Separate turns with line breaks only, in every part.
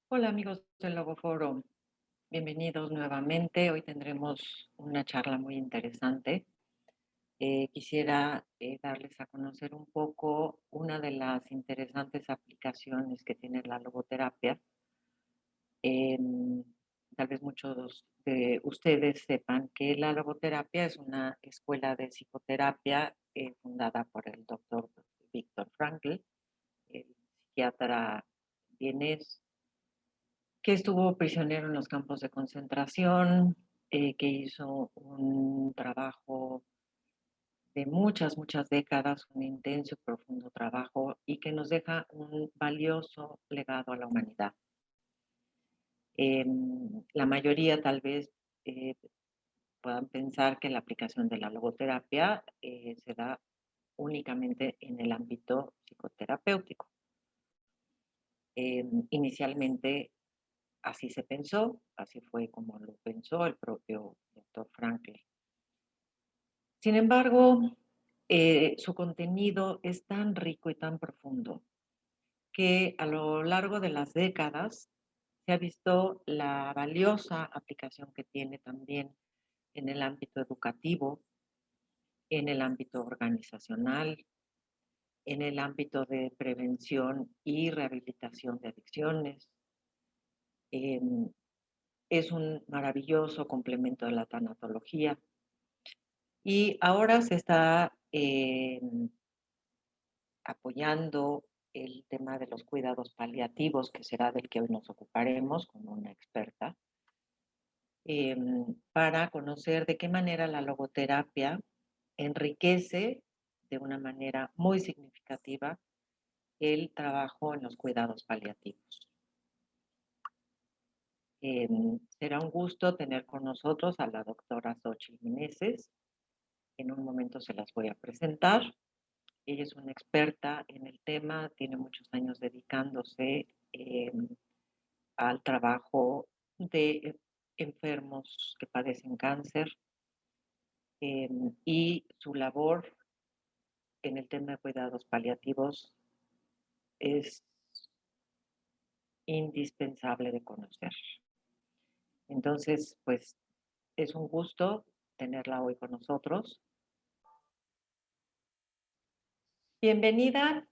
Hola amigos del Logoforo, bienvenidos nuevamente. Hoy tendremos una charla muy interesante. Quisiera darles a conocer un poco una de las interesantes aplicaciones que tiene la logoterapia. Em, Tal vez muchos de ustedes sepan que la logoterapia es una escuela de psicoterapia fundada por el doctor Viktor Frankl, el psiquiatra vienés que estuvo prisionero en los campos de concentración, que hizo un trabajo de muchas décadas, un intenso y profundo trabajo y que nos deja un valioso legado a la humanidad. La mayoría tal vez eh, puedan pensar que la aplicación de la logoterapia se da únicamente en el ámbito psicoterapéutico. Inicialmente así se pensó, así fue como lo pensó el propio doctor Frankl. Sin embargo, su contenido es tan rico y tan profundo que a lo largo de las décadas se ha visto la valiosa aplicación que tiene también en el ámbito educativo, en el ámbito organizacional, en el ámbito de prevención y rehabilitación de adicciones. Em, es un maravilloso complemento de la tanatología. Y ahora se está apoyando el tema de los cuidados paliativos, que será del que hoy nos ocuparemos con una experta, para conocer de qué manera la logoterapia enriquece de una manera muy significativa el trabajo en los cuidados paliativos. Será un gusto tener con nosotros a la doctora Xochitl Meneses. En un momento se las voy a presentar. Ella es una experta en el tema, tiene muchos años dedicándose al trabajo de enfermos que padecen cáncer y su labor en el tema de cuidados paliativos es indispensable de conocer. Entonces, pues es un gusto tenerla hoy con nosotros. Bienvenida,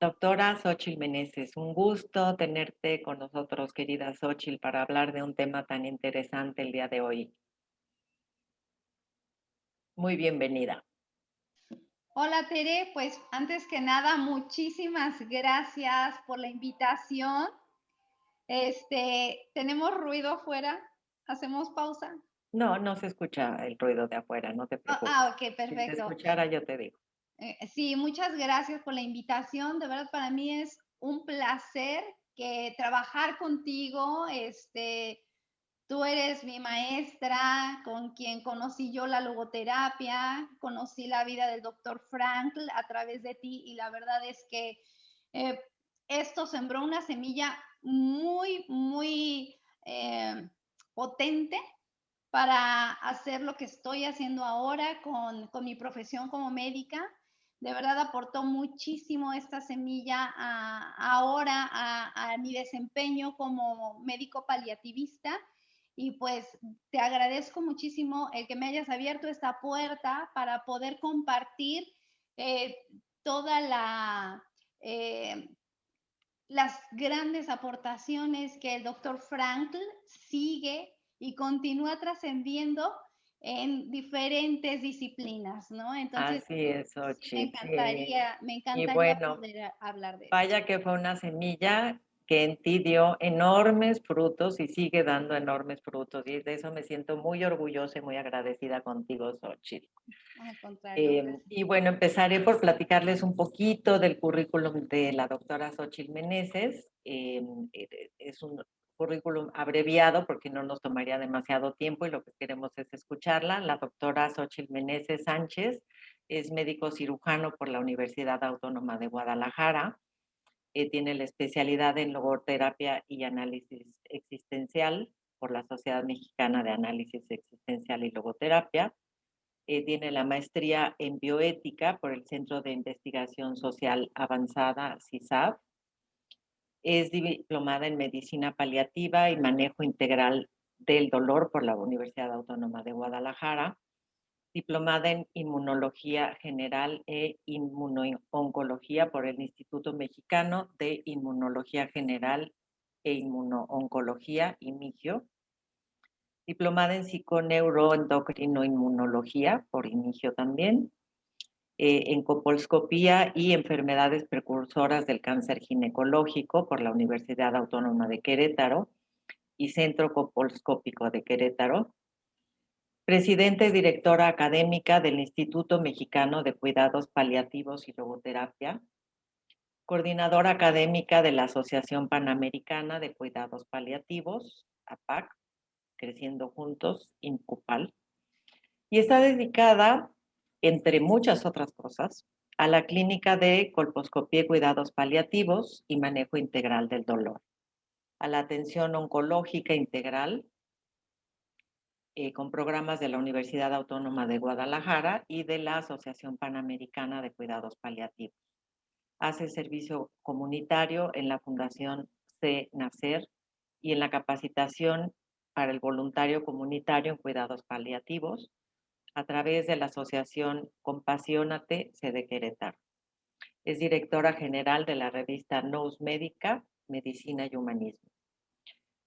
doctora Xochitl Meneses. Un gusto tenerte con nosotros, querida Xochitl, para hablar de un tema tan interesante el día de hoy. Muy bienvenida.
Hola Tere, pues antes que nada, muchísimas gracias por la invitación. ¿Tenemos ruido afuera? ¿Hacemos pausa?
No, no se escucha el ruido de afuera, no te preocupes.
Ok,
Si se
perfecto.
escuchara, yo te digo.
Sí, muchas gracias por la invitación. De verdad, para mí es un placer que trabajar contigo. Tú eres mi maestra, con quien conocí yo la logoterapia, conocí la vida del doctor Frankl a través de ti y la verdad es que eh, esto sembró una semilla muy potente para hacer lo que estoy haciendo ahora con mi profesión como médica. De verdad aportó muchísimo esta semilla ahora a mi desempeño como médico paliativista y pues te agradezco muchísimo el que me hayas abierto esta puerta para poder compartir eh, toda eh, las grandes aportaciones que el doctor Frankl sigue y continúa trascendiendo en diferentes disciplinas, ¿no? Entonces,
Así es,
sí,
Xochitl.
me
Y
encantaría
bueno,
poder hablar de esto.
vaya que fue una semilla que en ti dio enormes frutos y sigue dando enormes frutos. Y de eso me siento muy orgullosa y muy agradecida contigo, Xochitl.
Al contrario, gracias.
Y bueno, empezaré por platicarles un poquito del currículum de la doctora Xochitl Meneses. Es un currículum abreviado porque no nos tomaría demasiado tiempo y lo que queremos es escucharla. La doctora Xochitl Meneses Sánchez es médico cirujano por la Universidad Autónoma de Guadalajara. Tiene la especialidad en logoterapia y análisis existencial por la Sociedad Mexicana de Análisis Existencial y Logoterapia. Tiene la maestría en bioética por el Centro de Investigación Social Avanzada, CISAB. Es diplomada en medicina paliativa y manejo integral del dolor por la Universidad Autónoma de Guadalajara, diplomada en inmunología general e inmunooncología por el Instituto Mexicano de Inmunología General e Inmunooncología, IMIGIO, diplomada en psiconeuroendocrinoinmunología por IMIGIO también, en colposcopía y enfermedades precursoras del cáncer ginecológico por la Universidad Autónoma de Querétaro y Centro Colposcópico de Querétaro, presidenta y directora académica del Instituto Mexicano de Cuidados Paliativos y Logoterapia, coordinadora académica de la Asociación Panamericana de Cuidados Paliativos, APAC, Creciendo Juntos, INCUPAL, y está dedicada, entre muchas otras cosas, a la clínica de colposcopía y cuidados paliativos y manejo integral del dolor, a la atención oncológica integral, con programas de la Universidad Autónoma de Guadalajara y de la Asociación Panamericana de Cuidados Paliativos. Hace servicio comunitario en la Fundación CNACER y en la capacitación para el voluntario comunitario en cuidados paliativos a través de la Asociación Compasiónate, sede Querétaro. Es directora general de la revista Nous Médica, Medicina y Humanismo.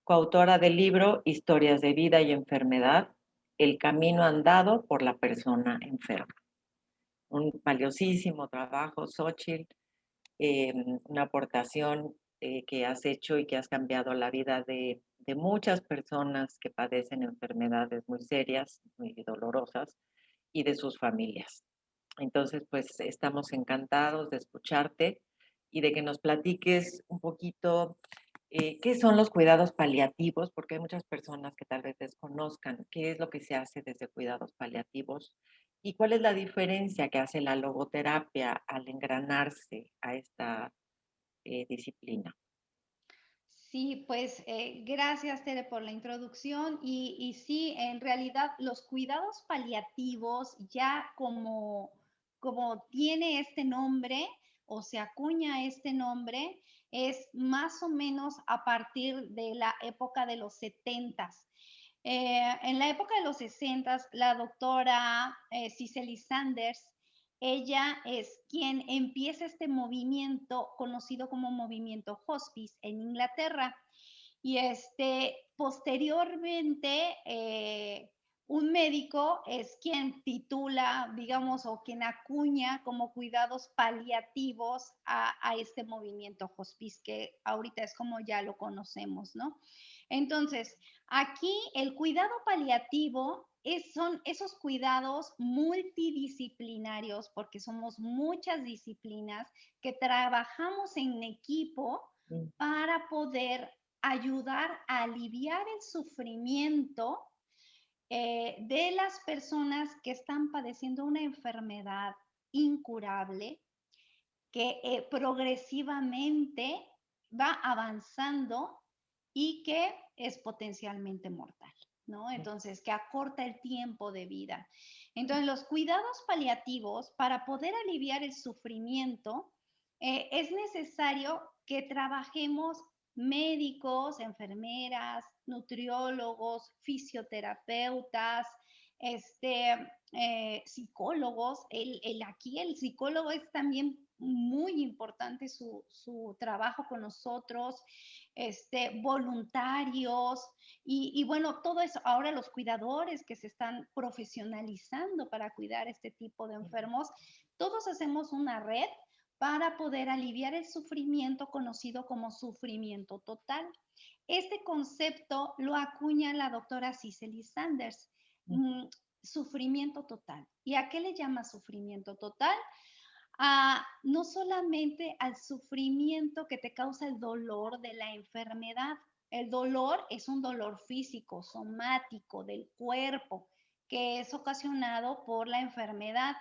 Coautora del libro Historias de vida y enfermedad, el camino andado por la persona enferma. Un valiosísimo trabajo, Xóchitl, una aportación que has hecho y que has cambiado la vida de muchas personas que padecen enfermedades muy serias, muy dolorosas, y de sus familias. Entonces, pues estamos encantados de escucharte y de que nos platiques un poquito qué son los cuidados paliativos, porque hay muchas personas que tal vez desconozcan qué es lo que se hace desde cuidados paliativos y cuál es la diferencia que hace la logoterapia al engranarse a esta disciplina.
Sí, pues gracias, Tere, por la introducción. Y sí, en realidad los cuidados paliativos, ya como tiene este nombre o se acuña este nombre, es más o menos a partir de la época de los 70s. En la época de los 60s, la doctora Cicely Sanders, ella es quien empieza este movimiento conocido como movimiento hospice en Inglaterra. Y posteriormente, un médico es quien titula, digamos, o quien acuña como cuidados paliativos a este movimiento hospice, que ahorita es como ya lo conocemos, ¿no? Entonces, aquí el cuidado paliativo son esos cuidados multidisciplinarios, porque somos muchas disciplinas que trabajamos en equipo para poder ayudar a aliviar el sufrimiento de las personas que están padeciendo una enfermedad incurable que progresivamente va avanzando y que es potencialmente mortal, ¿no? Entonces, que acorta el tiempo de vida. Entonces, los cuidados paliativos, para poder aliviar el sufrimiento, es necesario que trabajemos médicos, enfermeras, nutriólogos, fisioterapeutas, psicólogos. Aquí el psicólogo es también muy importante su trabajo con nosotros, voluntarios y bueno, todo eso. Ahora los cuidadores que se están profesionalizando para cuidar este tipo de enfermos, todos hacemos una red para poder aliviar el sufrimiento conocido como sufrimiento total. Este concepto lo acuña la doctora Cicely Sanders, sufrimiento total. ¿Y a qué le llama sufrimiento total? No solamente al sufrimiento que te causa el dolor de la enfermedad. El dolor es un dolor físico, somático, del cuerpo, que es ocasionado por la enfermedad.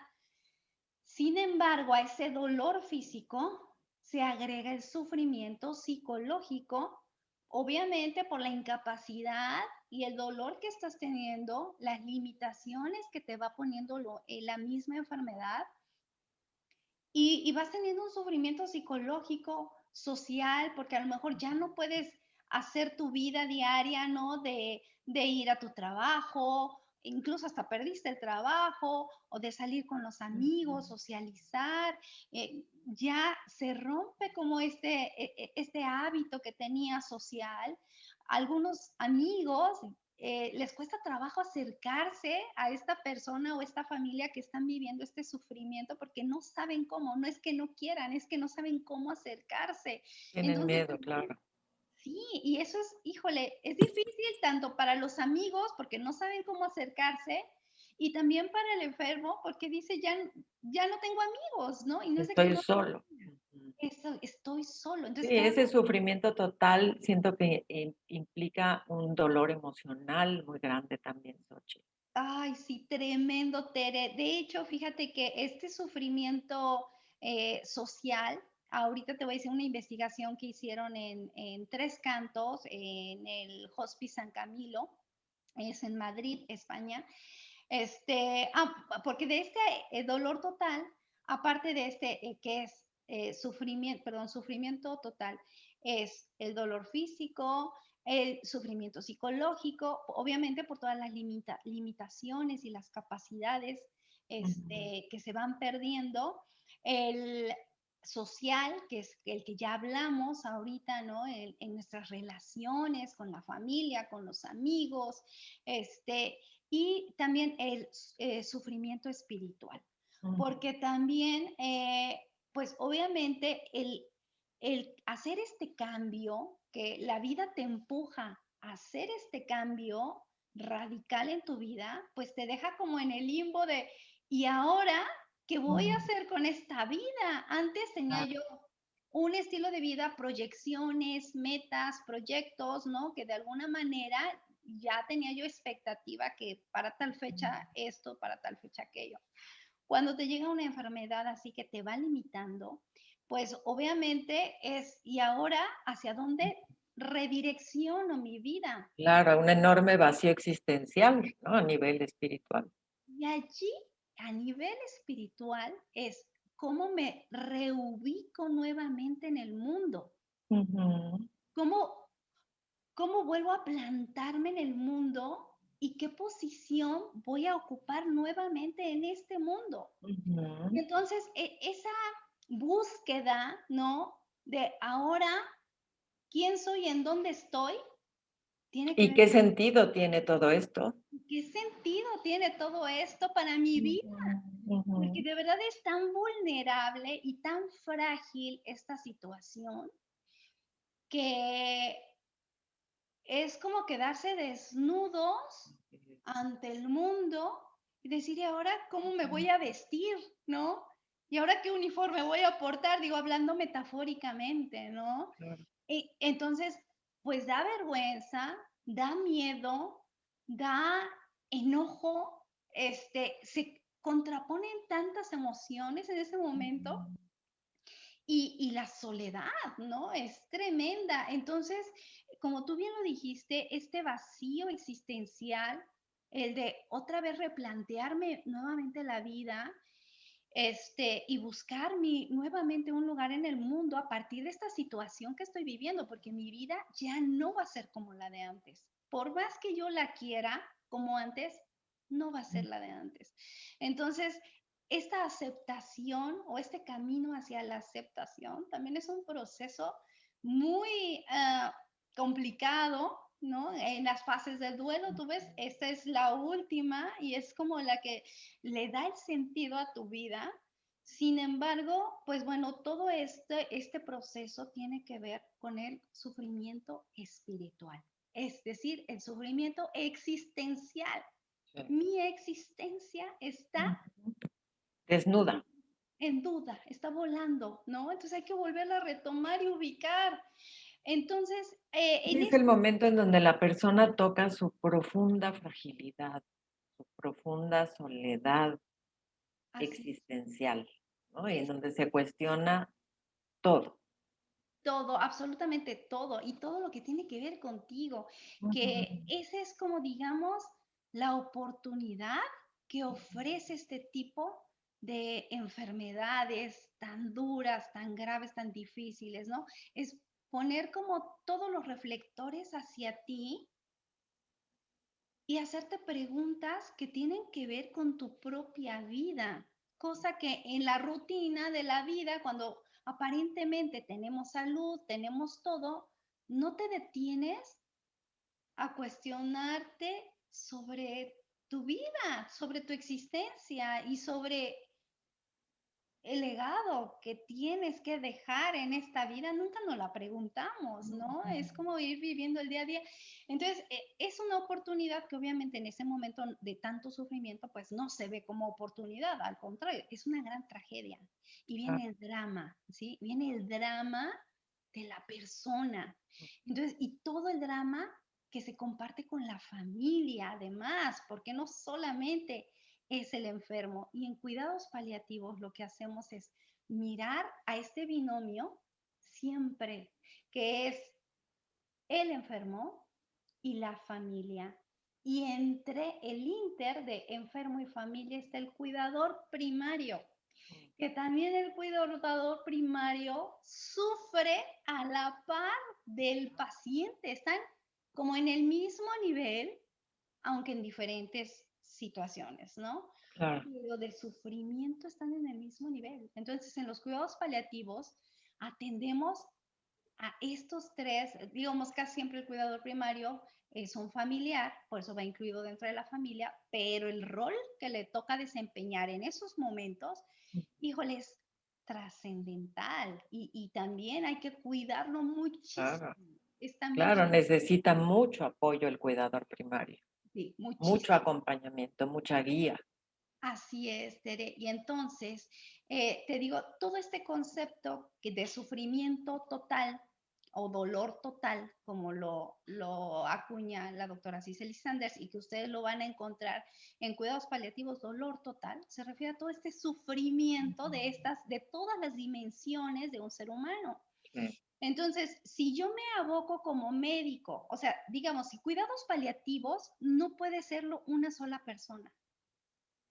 Sin embargo, a ese dolor físico se agrega el sufrimiento psicológico, obviamente por la incapacidad y el dolor que estás teniendo, las limitaciones que te va poniendo la misma enfermedad, y vas teniendo un sufrimiento psicológico social, porque a lo mejor ya no puedes hacer tu vida diaria, ¿no? De ir a tu trabajo, incluso hasta perdiste el trabajo, o de salir con los amigos,
Ujú.
socializar, ya se rompe como este hábito que tenía social. Algunos amigos les cuesta trabajo acercarse a esta persona o esta familia que están viviendo este sufrimiento porque no saben cómo, no es que no quieran, es que no saben cómo acercarse.
Tienen
Entonces,
miedo, claro.
sí, y eso es, híjole, es difícil tanto para los amigos porque no saben cómo acercarse y también para el enfermo porque dice, ya no tengo amigos, ¿no? Y no es de que
Estoy
no,
solo. Ujú.
eso, estoy solo.
Sí,
Entonces, cada
ese sufrimiento total siento que implica un dolor emocional muy grande también, Xochitl.
Ay, sí, tremendo, Tere. De hecho, fíjate que este sufrimiento social, ahorita te voy a decir una investigación que hicieron en Tres Cantos, en el Hospice San Camilo, es en Madrid, España. Porque de este dolor total, aparte de este que es sufrimiento, perdón, sufrimiento total, es el dolor físico, el sufrimiento psicológico, obviamente por todas las limitaciones y las capacidades
Ujú,
que se van perdiendo, el social, que es el que ya hablamos ahorita, ¿no? En nuestras relaciones con la familia, con los amigos, y también el sufrimiento espiritual,
ujú.
porque también, pues obviamente el hacer este cambio, que la vida te empuja a hacer este cambio radical en tu vida, pues te deja como en el limbo de, ¿y ahora qué voy a
Mm,
hacer con esta vida? Antes tenía
claro.
yo un estilo de vida, proyecciones, metas, proyectos, ¿no? Que de alguna manera ya tenía yo expectativa que para tal fecha esto, para tal fecha aquello. Cuando te llega una enfermedad así que te va limitando, pues obviamente es, ¿y ahora hacia dónde redirecciono mi vida?
Claro, un enorme vacío existencial, ¿no? A nivel espiritual.
Y allí, a nivel espiritual, es cómo me reubico nuevamente en el mundo,
Ujú,
cómo, cómo vuelvo a plantarme en el mundo y qué posición voy a ocupar nuevamente en este mundo.
ujú.
Y entonces, esa búsqueda, ¿no? De ahora, ¿quién soy? ¿En dónde estoy? Tiene que
¿Y
ver
qué
con
sentido tiene todo esto?
qué sentido tiene todo esto para mi vida,
Ujú, ujú.
porque de verdad es tan vulnerable y tan frágil esta situación que es como quedarse desnudos ante el mundo y decir, ¿y ahora cómo me voy a vestir? ¿No? ¿Y ahora qué uniforme voy a portar? Digo, hablando metafóricamente, ¿no?
Claro.
Y entonces, pues da vergüenza, da miedo, da enojo, se contraponen tantas emociones en ese momento
Ujú.
y la soledad, ¿no? Es tremenda. Entonces, como tú bien lo dijiste, este vacío existencial, el de otra vez replantearme nuevamente la vida, y buscar nuevamente un lugar en el mundo a partir de esta situación que estoy viviendo, porque mi vida ya no va a ser como la de antes. Por más que yo la quiera como antes, no va a ser la de antes. Entonces, esta aceptación o este camino hacia la aceptación también es un proceso muy complicado, ¿no? En las fases del duelo, tú ves, esta es la última y es como la que le da el sentido a tu vida. Sin embargo, pues bueno, todo este proceso tiene que ver con el sufrimiento espiritual, es decir, el sufrimiento existencial.
Sí.
Mi existencia está
Ujú. Desnuda.
en duda, está volando, ¿no? Entonces hay que volverla a retomar y ubicar. Entonces, en
Es el
este,
momento en donde la persona toca su profunda fragilidad, su profunda soledad
así
existencial, ¿no? Y en
es
donde se cuestiona todo.
todo, absolutamente todo, y todo lo que tiene que ver contigo,
Ujú,
que esa es como, digamos, la oportunidad que ofrece este tipo de enfermedades tan duras, tan graves, tan difíciles, ¿no? Es poner como todos los reflectores hacia ti y hacerte preguntas que tienen que ver con tu propia vida, cosa que en la rutina de la vida, cuando aparentemente tenemos salud, tenemos todo, no te detienes a cuestionarte sobre tu vida, sobre tu existencia y sobre el legado que tienes que dejar en esta vida, nunca nos la preguntamos, ¿no? Es como ir viviendo el día a día. Entonces, es una oportunidad que obviamente en ese momento de tanto sufrimiento, pues no se ve como oportunidad, al contrario, es una gran tragedia. Y
Claro,
viene el drama, ¿sí? Viene el drama de la persona. Entonces, y todo el drama que se comparte con la familia, además, porque no solamente es el enfermo. Y en cuidados paliativos lo que hacemos es mirar a este binomio siempre, que es el enfermo y la familia. Y entre el inter de enfermo y familia está el cuidador primario, que también el cuidador primario sufre a la par del paciente. Están como en el mismo nivel, aunque en diferentes situaciones, ¿no?
claro.
Pero de sufrimiento están en el mismo nivel. Entonces, en los cuidados paliativos atendemos a estos tres, digamos, casi siempre el cuidador primario es un familiar, por eso va incluido dentro de la familia, pero el rol que le toca desempeñar en esos momentos, híjole, es trascendental y también hay que cuidarlo muchísimo.
Claro,
Es también
claro, necesita mucho apoyo el cuidador primario,
sí,
mucho
muchísimo.
acompañamiento, mucha guía.
Así es, Tere. Y entonces, te digo, todo este concepto de sufrimiento total o dolor total, como lo acuña la doctora Cicely Sanders y que ustedes lo van a encontrar en cuidados paliativos, dolor total, se refiere a todo este sufrimiento de todas las dimensiones de un ser humano.
Sí,
Entonces, si yo me aboco como médico, o sea, digamos, si cuidados paliativos no puede serlo una sola persona.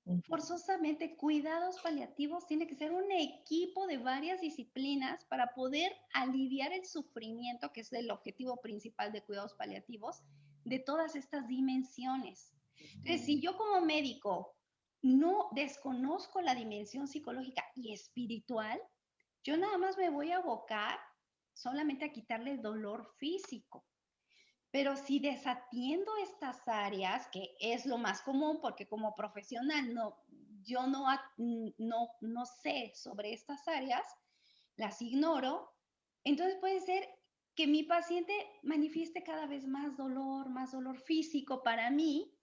ujú,
Forzosamente, cuidados paliativos tiene que ser un equipo de varias disciplinas para poder aliviar el sufrimiento, que es el objetivo principal de cuidados paliativos, de todas estas dimensiones. Entonces, si yo como médico no desconozco la dimensión psicológica y espiritual, yo nada más me voy a abocar solamente a quitarle el dolor físico. Pero si desatiendo estas áreas, que es lo más común, porque como profesional yo no sé sobre estas áreas, las ignoro, entonces puede ser que mi paciente manifieste cada vez más dolor físico para mí,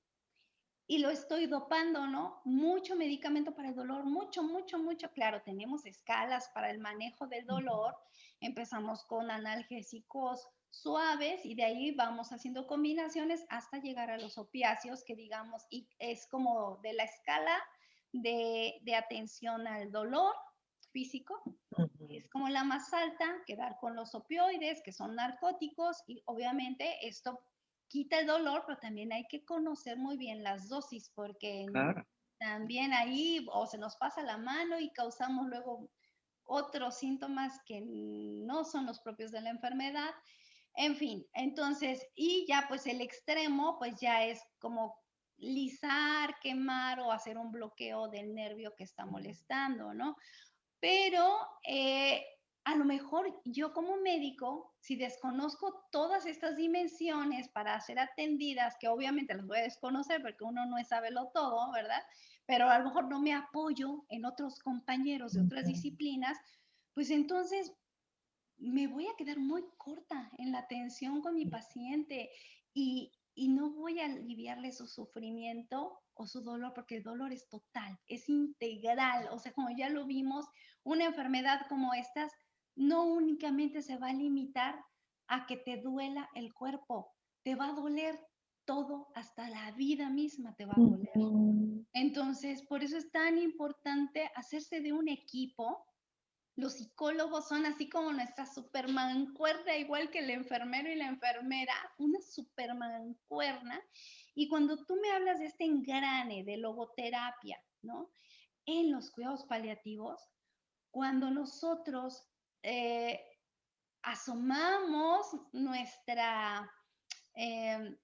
y lo estoy dopando, ¿no? Mucho medicamento para el dolor, mucho, mucho, mucho. Claro, tenemos escalas para el manejo del
ujú,
dolor. Empezamos con analgésicos suaves y de ahí vamos haciendo combinaciones hasta llegar a los opiáceos, que digamos, y es como de la escala de atención al dolor físico,
ujú.
es como la más alta, quedar con los opioides, que son narcóticos, y obviamente esto quita el dolor, pero también hay que conocer muy bien las dosis, porque
Claro,
también ahí o se nos pasa la mano y causamos luego otros síntomas que no son los propios de la enfermedad. En fin, entonces, y ya pues el extremo, pues ya es como lisar, quemar o hacer un bloqueo del nervio que está molestando, ¿no? Pero a lo mejor yo como médico, si desconozco todas estas dimensiones para ser atendidas, que obviamente las voy a desconocer porque uno no es sabelo todo, ¿verdad? Pero a lo mejor no me apoyo en otros compañeros de otras
ujú,
disciplinas, pues entonces me voy a quedar muy corta en la atención con mi paciente y no voy a aliviarle su sufrimiento o su dolor, porque el dolor es total, es integral. O sea, como ya lo vimos, una enfermedad como estas no únicamente se va a limitar a que te duela el cuerpo, te va a doler todo, hasta la vida misma te va a doler.
ujú.
Entonces, por eso es tan importante hacerse de un equipo. Los psicólogos son así como nuestra supermancuerna, igual que el enfermero y la enfermera, una supermancuerna. Y cuando tú me hablas de este engrane de logoterapia, ¿no? en los cuidados paliativos cuando nosotros eh, asomamos eh,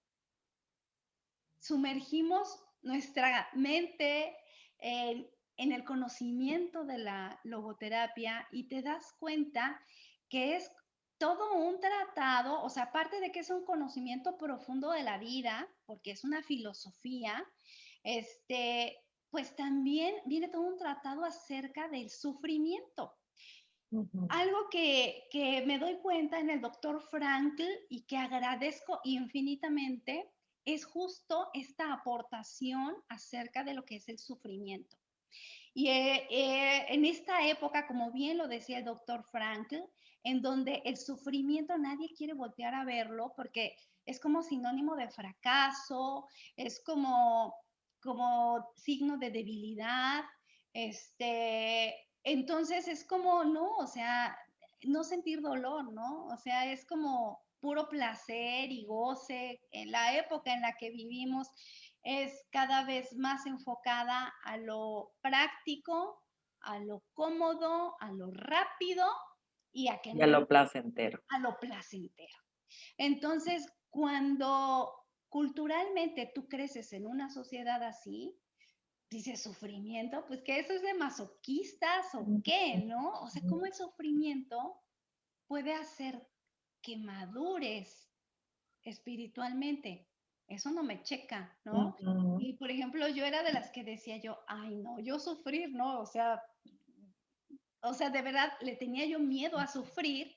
sumergimos nuestra mente en el conocimiento de la logoterapia y te das cuenta que es todo un tratado, o sea, aparte de que es un conocimiento profundo de la vida, porque es una filosofía, pues también viene todo un tratado acerca del sufrimiento.
Ujú.
Algo que me doy cuenta en el doctor Frankl y que agradezco infinitamente es justo esta aportación acerca de lo que es el sufrimiento. Y en esta época, como bien lo decía el doctor Frankl, en donde el sufrimiento nadie quiere voltear a verlo porque es como sinónimo de fracaso, es como signo de debilidad, entonces es como, no, o sea, no sentir dolor, ¿no? O sea, es como puro placer y goce. En la época en la que vivimos es cada vez más enfocada a lo práctico, a lo cómodo, a lo rápido y a que
Y a lo placentero.
a lo placentero. Entonces, cuando culturalmente tú creces en una sociedad así, dices sufrimiento, pues que eso es de masoquistas o qué, ¿no? O sea, cómo el sufrimiento puede hacer que madures espiritualmente. Eso no me checa, ¿no?
Ujú.
Y por ejemplo, yo era de las que decía yo, ay, no, yo sufrir, ¿no? O sea, de verdad le tenía yo miedo a sufrir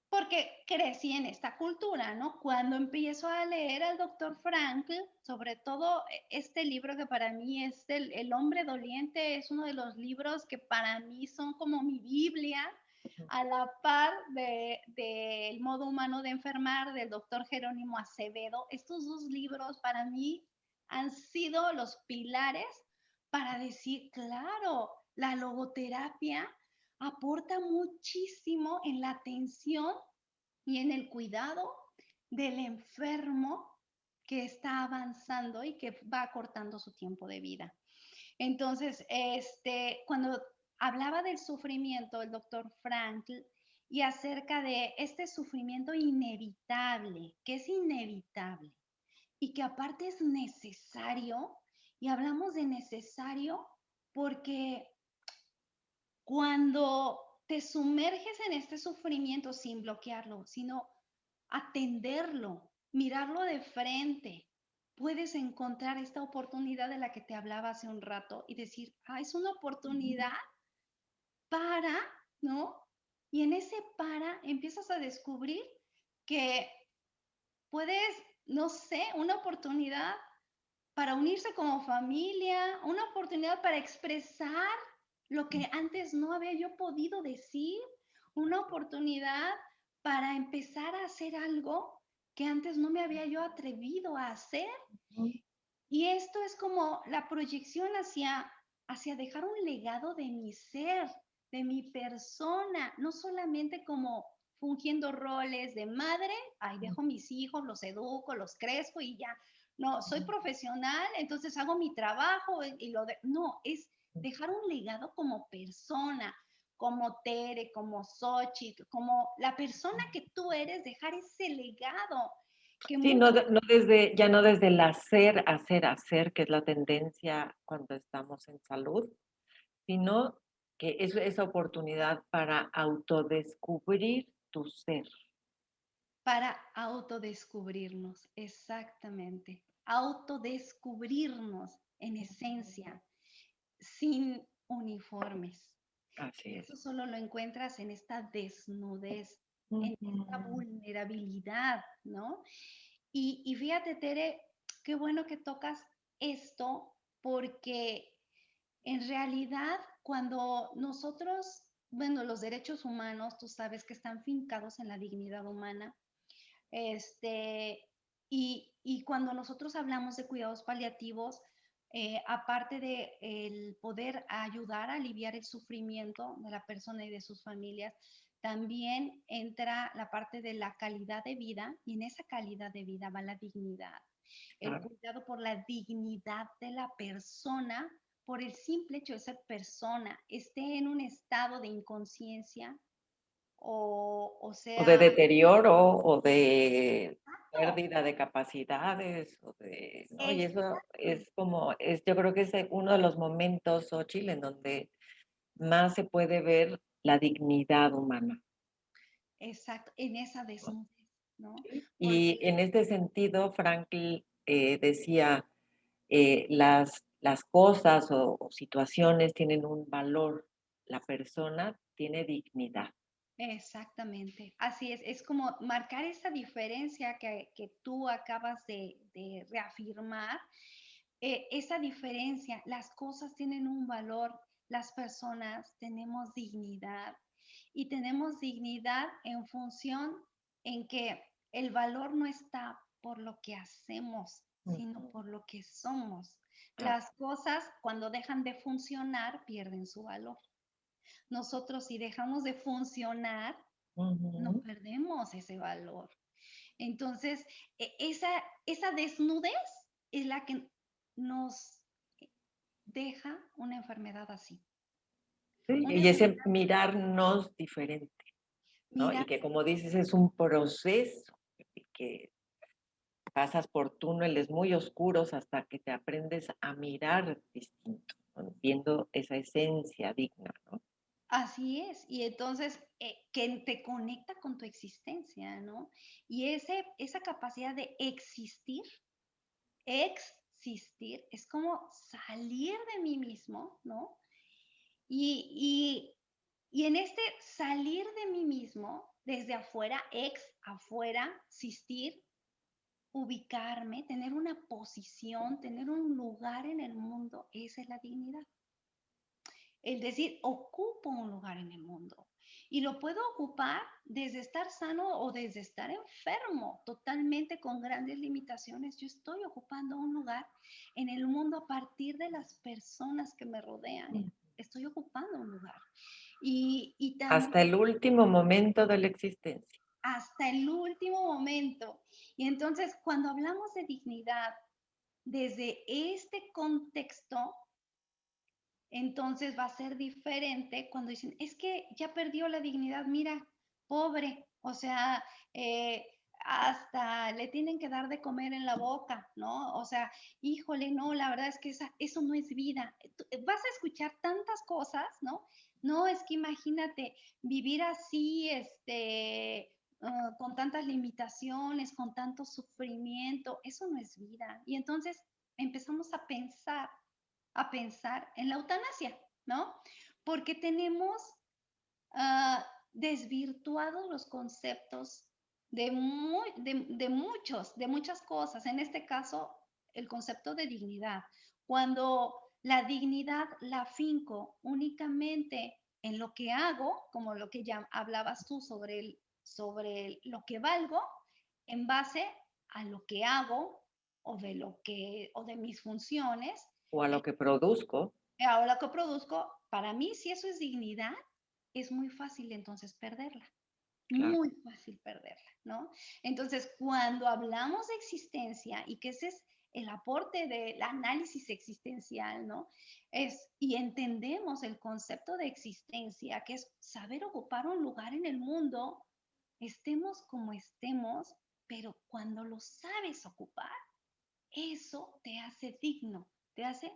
porque crecí en esta cultura, ¿no? Cuando empiezo a leer al doctor Frankl, sobre todo este libro que para mí es el hombre doliente, es uno de los libros que para mí son como mi Biblia, a la par de El modo humano de enfermar, del doctor Jerónimo Acevedo. Estos dos libros para mí han sido los pilares para decir, claro, la logoterapia aporta muchísimo en la atención y en el cuidado del enfermo que está avanzando y que va acortando su tiempo de vida. Entonces, cuando hablaba del sufrimiento, el doctor Frankl, y acerca de este sufrimiento inevitable, que es inevitable y que aparte es necesario, y hablamos de necesario porque cuando te sumerges en este sufrimiento sin bloquearlo, sino atenderlo, mirarlo de frente, puedes encontrar esta oportunidad de la que te hablaba hace un rato y decir, ah, es una oportunidad para, ¿no? Y en ese para empiezas a descubrir que puedes, no sé, una oportunidad para unirse como familia, una oportunidad para expresar lo que antes no había yo podido decir, una oportunidad para empezar a hacer algo que antes no me había yo atrevido a hacer. Y esto es como la proyección hacia dejar un legado de mi ser, de mi persona, no solamente como fungiendo roles de madre, ay, dejo mis hijos, los educo, los crezco y ya. No, soy profesional, entonces hago mi trabajo no, es dejar un legado como persona, como Tere, como Xochitl, como la persona que tú eres, dejar ese legado que
Sí,
muchos.
no desde, ya no desde el hacer, que es la tendencia cuando estamos en salud, sino que es esa oportunidad para autodescubrir tu ser.
Para autodescubrirnos, exactamente. Autodescubrirnos en esencia, sin uniformes.
Así
Y
es.
eso solo lo encuentras en esta desnudez, en esta
Ujú.
vulnerabilidad, ¿no? Y fíjate, Tere, qué bueno que tocas esto, porque en realidad cuando nosotros, bueno, los derechos humanos, tú sabes que están fincados en la dignidad humana, y cuando nosotros hablamos de cuidados paliativos, aparte de el poder ayudar a aliviar el sufrimiento de la persona y de sus familias, también entra la parte de la calidad de vida y en esa calidad de vida va la dignidad, el
Claro.
cuidado por la dignidad de la persona por el simple hecho de ser persona, esté en un estado de inconsciencia o
O de
sea,
deterioro, o de
exacto,
pérdida de capacidades, o de, ¿no? Y eso
exacto,
es como, uno de uno de los momentos, Xochitl, en donde más se puede ver la dignidad humana,
exacto, en esa
¿no?
desnudez, ¿no?
Y
Porque
en este sentido, Frankl decía, las cosas o situaciones tienen un valor, la persona tiene dignidad.
exactamente, así es como marcar esa diferencia que tú acabas de reafirmar, esa diferencia, las cosas tienen un valor, las personas tenemos dignidad y tenemos dignidad en función en que el valor no está por lo que hacemos, sino
Ujú.
por lo que somos.
Ah,
Las cosas cuando dejan de funcionar pierden su valor. Nosotros si dejamos de funcionar, no
ujú.
perdemos ese valor. Entonces, esa desnudez es la que nos deja una enfermedad así.
Sí,
Una
y ese
enfermedad,
mirarnos diferente, ¿no? Y
mira,
que como dices, es un proceso y que pasas por túneles muy oscuros hasta que te aprendes a mirar distinto, ¿no? Viendo esa esencia digna, ¿no?
así es. Y entonces, que te conecta con tu existencia, ¿no? Y esa capacidad de existir, es como salir de mí mismo, ¿no? Y, y en este salir de mí mismo, desde afuera, afuera, existir, ubicarme, tener una posición, tener un lugar en el mundo, esa es la dignidad. El decir, ocupo un lugar en el mundo. Y lo puedo ocupar desde estar sano o desde estar enfermo, totalmente con grandes limitaciones. Yo estoy ocupando un lugar en el mundo a partir de las personas que me rodean. Estoy ocupando un lugar. Y
Hasta
también
el último momento de la existencia.
hasta el último momento. Y entonces, cuando hablamos de dignidad desde este contexto, entonces va a ser diferente cuando dicen, es que ya perdió la dignidad, mira, pobre, o sea, hasta le tienen que dar de comer en la boca, ¿no? O sea, híjole, no, la verdad es que eso no es vida. Vas a escuchar tantas cosas, ¿no? No, es que imagínate vivir así, con tantas limitaciones, con tanto sufrimiento, eso no es vida. Y entonces empezamos a pensar en la eutanasia, ¿no? Porque tenemos desvirtuados los conceptos de muchas cosas. En este caso, el concepto de dignidad. Cuando la dignidad la finco únicamente en lo que hago, como lo que ya hablabas tú sobre lo que valgo, en base a lo que hago o de mis funciones,
O a lo que produzco.
ahora lo que produzco, para mí, si eso es dignidad, es muy fácil entonces perderla,
Claro.
muy fácil perderla, ¿no? Entonces, cuando hablamos de existencia y que ese es el aporte del análisis existencial, ¿no? Y entendemos el concepto de existencia, que es saber ocupar un lugar en el mundo, estemos como estemos, pero cuando lo sabes ocupar, eso te hace digno, te hace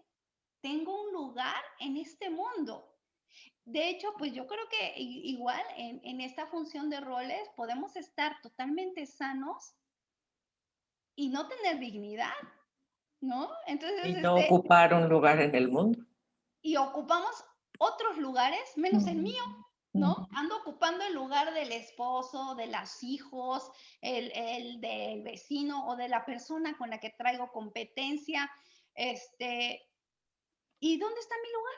tengo un lugar en este mundo. De hecho, pues yo creo que igual en esta función de roles podemos estar totalmente sanos y no tener dignidad, ¿no? Entonces,
Y no ocupar un lugar en el mundo.
y ocupamos otros lugares menos el mío, ¿no?
Ujú.
Ando ocupando el lugar del esposo, de los hijos, el del vecino o de la persona con la que traigo competencia, este, ¿y dónde está mi lugar?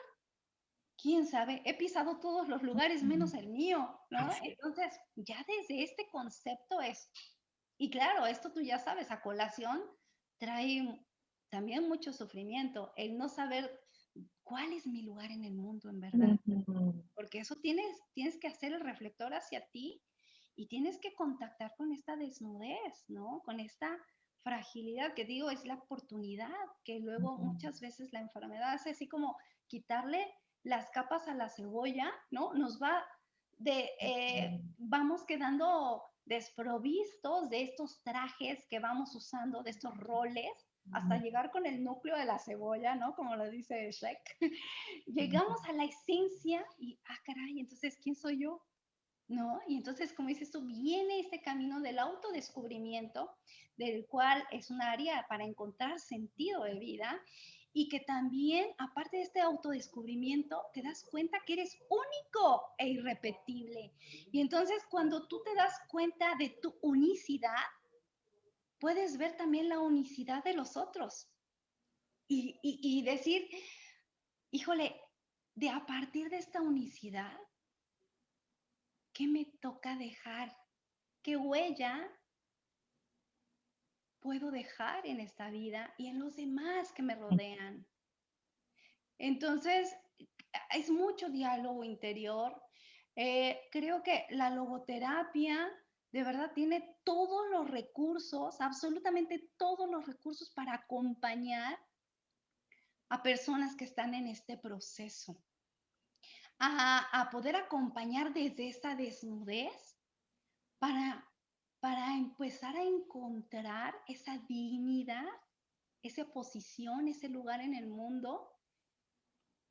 Quién sabe, he pisado todos los lugares menos el mío, ¿no?
Así es.
Entonces, ya desde este concepto es, y claro, esto tú ya sabes, a colación trae también mucho sufrimiento, el no saber cuál es mi lugar en el mundo en verdad,
Ujú.
porque eso tienes que hacer el reflector hacia ti y tienes que contactar con esta desnudez, ¿no? Con esta fragilidad, que digo, es la oportunidad, que luego
Ujú,
muchas veces la enfermedad hace así como quitarle las capas a la cebolla, ¿no? Nos va
ujú,
vamos quedando desprovistos de estos trajes que vamos usando, de estos roles, hasta
ujú,
llegar con el núcleo de la cebolla, ¿no? Como lo dice Shrek.
ujú.
Llegamos a la esencia y, caray, entonces, ¿quién soy yo? ¿No? Y entonces, como dices tú, viene este camino del autodescubrimiento, del cual es un área para encontrar sentido de vida y que también, aparte de este autodescubrimiento, te das cuenta que eres único e irrepetible. Y entonces, cuando tú te das cuenta de tu unicidad, puedes ver también la unicidad de los otros y decir, híjole, de a partir de esta unicidad, ¿qué me toca dejar? ¿Qué huella puedo dejar en esta vida y en los demás que me rodean? Entonces, es mucho diálogo interior. Creo que la logoterapia de verdad tiene todos los recursos, absolutamente todos los recursos para acompañar a personas que están en este proceso, a poder acompañar desde esa desnudez para, para empezar a encontrar esa dignidad, esa posición, ese lugar en el mundo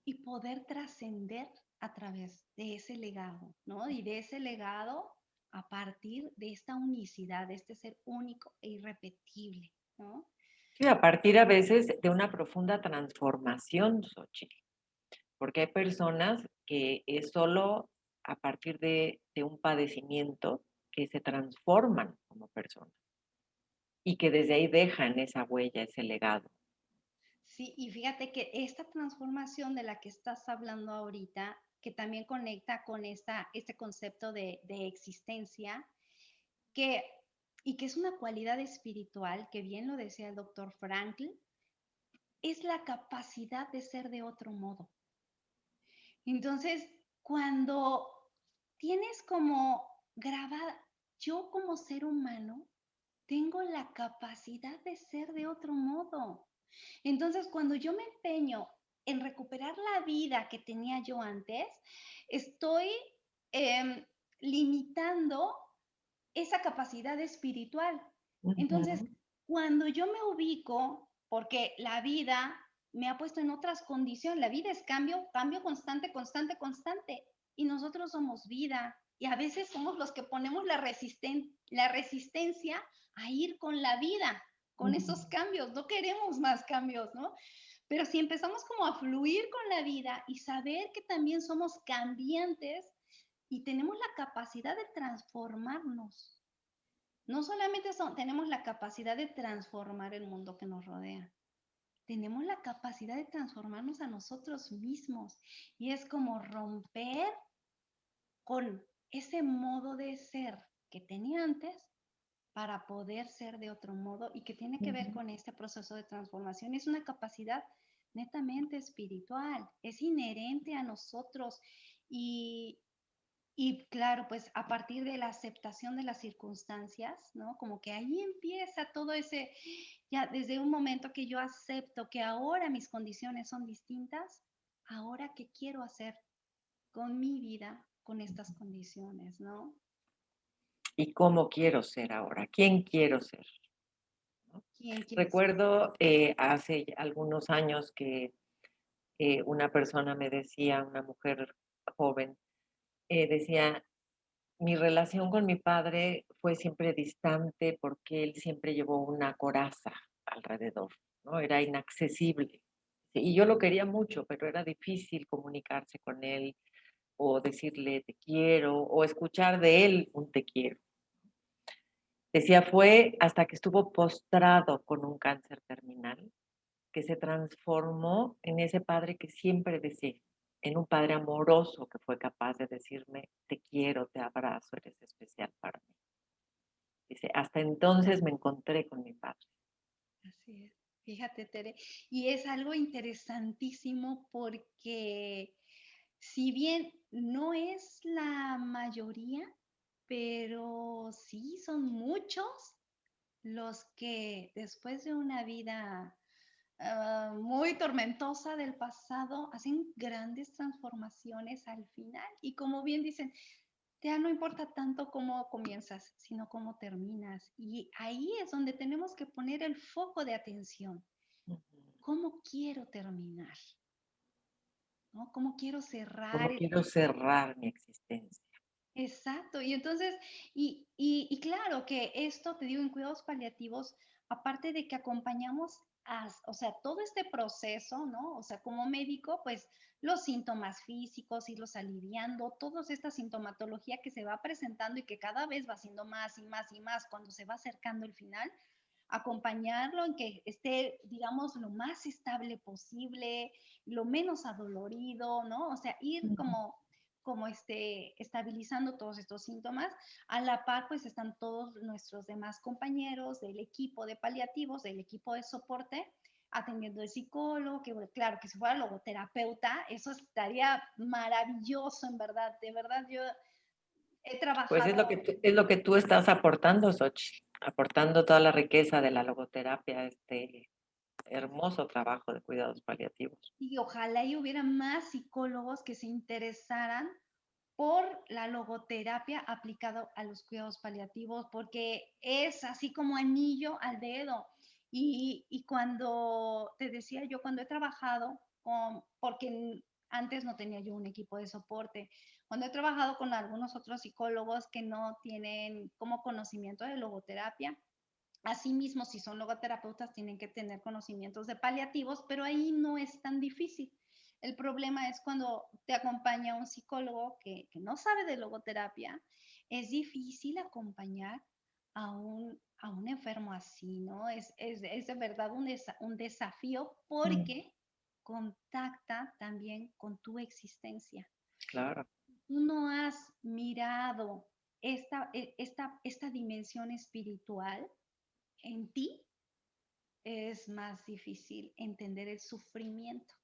y poder trascender a través de ese legado, ¿no? Y de ese legado a partir de esta unicidad, de este ser único e irrepetible, ¿no?
Sí, a partir a veces de una profunda transformación, Xochitl, porque hay personas que es solo a partir de un padecimiento que se transforman como personas y que desde ahí dejan esa huella, ese legado.
Sí, y fíjate que esta transformación de la que estás hablando ahorita, que también conecta con este concepto de existencia, que, y que es una cualidad espiritual, que bien lo decía el doctor Frankl, es la capacidad de ser de otro modo. Entonces, cuando tienes como grabada, yo como ser humano tengo la capacidad de ser de otro modo. Entonces, cuando yo me empeño en recuperar la vida que tenía yo antes, estoy em, limitando esa capacidad espiritual. Entonces,
Ujú,
cuando yo me ubico, porque la vida me ha puesto en otras condiciones, la vida es cambio, cambio constante, constante, constante, y nosotros somos vida, y a veces somos los que ponemos la resistencia a ir con la vida, con
ujú.
esos cambios, no queremos más cambios, ¿no? Pero si empezamos como a fluir con la vida y saber que también somos cambiantes y tenemos la capacidad de transformarnos, no solamente tenemos la capacidad de transformar el mundo que nos rodea, tenemos la capacidad de transformarnos a nosotros mismos. Y es como romper con ese modo de ser que tenía antes para poder ser de otro modo y que tiene que ver
Ujú.
con este proceso de transformación. Es una capacidad netamente espiritual, es inherente a nosotros y, y claro, pues a partir de la aceptación de las circunstancias, ¿no? Como que ahí empieza todo ese, ya desde un momento que yo acepto que ahora mis condiciones son distintas, ahora qué quiero hacer con mi vida, con estas condiciones, ¿no?
¿Y cómo quiero ser ahora? ¿Quién quiero ser? ¿No?
¿Quién quiere ser?
Recuerdo hace algunos años que una persona me decía, una mujer joven, decía, mi relación con mi padre fue siempre distante porque él siempre llevó una coraza alrededor, ¿no? Era inaccesible. Y yo lo quería mucho, pero era difícil comunicarse con él o decirle te quiero o escuchar de él un te quiero. Decía, fue hasta que estuvo postrado con un cáncer terminal que se transformó en ese padre que siempre deseé, en un padre amoroso que fue capaz de decirme, te quiero, te abrazo, eres especial para mí. Dice, hasta entonces me encontré con mi padre.
Así es. Fíjate, Tere. Y es algo interesantísimo porque si bien no es la mayoría, pero sí son muchos los que después de una vida muy tormentosa del pasado hacen grandes transformaciones al final. Y como bien dicen, ya no importa tanto cómo comienzas, sino cómo terminas. Y ahí es donde tenemos que poner el foco de atención.
Ujú.
¿Cómo quiero terminar? ¿No? ¿Cómo quiero cerrar?
¿Cómo quiero cerrar mi existencia?
Exacto, y entonces, y claro que esto, te digo, en cuidados paliativos, aparte de que acompañamos o sea, todo este proceso, ¿no? O sea, como médico, pues los síntomas físicos, irlos aliviando, toda esta sintomatología que se va presentando y que cada vez va siendo más y más y más cuando se va acercando el final, acompañarlo en que esté, digamos, lo más estable posible, lo menos adolorido, ¿no? O sea, ir
Ujú.
como estabilizando todos estos síntomas. A la par, pues están todos nuestros demás compañeros del equipo de paliativos, del equipo de soporte, atendiendo el psicólogo, que bueno, claro, que si fuera logoterapeuta, eso estaría maravilloso, en verdad. De verdad, yo he
Pues
trabajado.
es lo que tú estás aportando, Xochitl, aportando toda la riqueza de la logoterapia a este hermoso trabajo de cuidados paliativos.
Y ojalá y hubiera más psicólogos que se interesaran por la logoterapia aplicado a los cuidados paliativos, porque es así como anillo al dedo. Y cuando te decía yo, cuando he trabajado porque antes no tenía yo un equipo de soporte, cuando he trabajado con algunos otros psicólogos que no tienen como conocimiento de logoterapia, asimismo, si son logoterapeutas, tienen que tener conocimientos de paliativos, pero ahí no es tan difícil. El problema es cuando te acompaña un psicólogo que no sabe de logoterapia, es difícil acompañar a un enfermo así, ¿no? Es de verdad un desafío
Mm,
porque contacta también con tu existencia.
claro.
Tú no has mirado esta dimensión espiritual en ti, es más difícil entender el sufrimiento.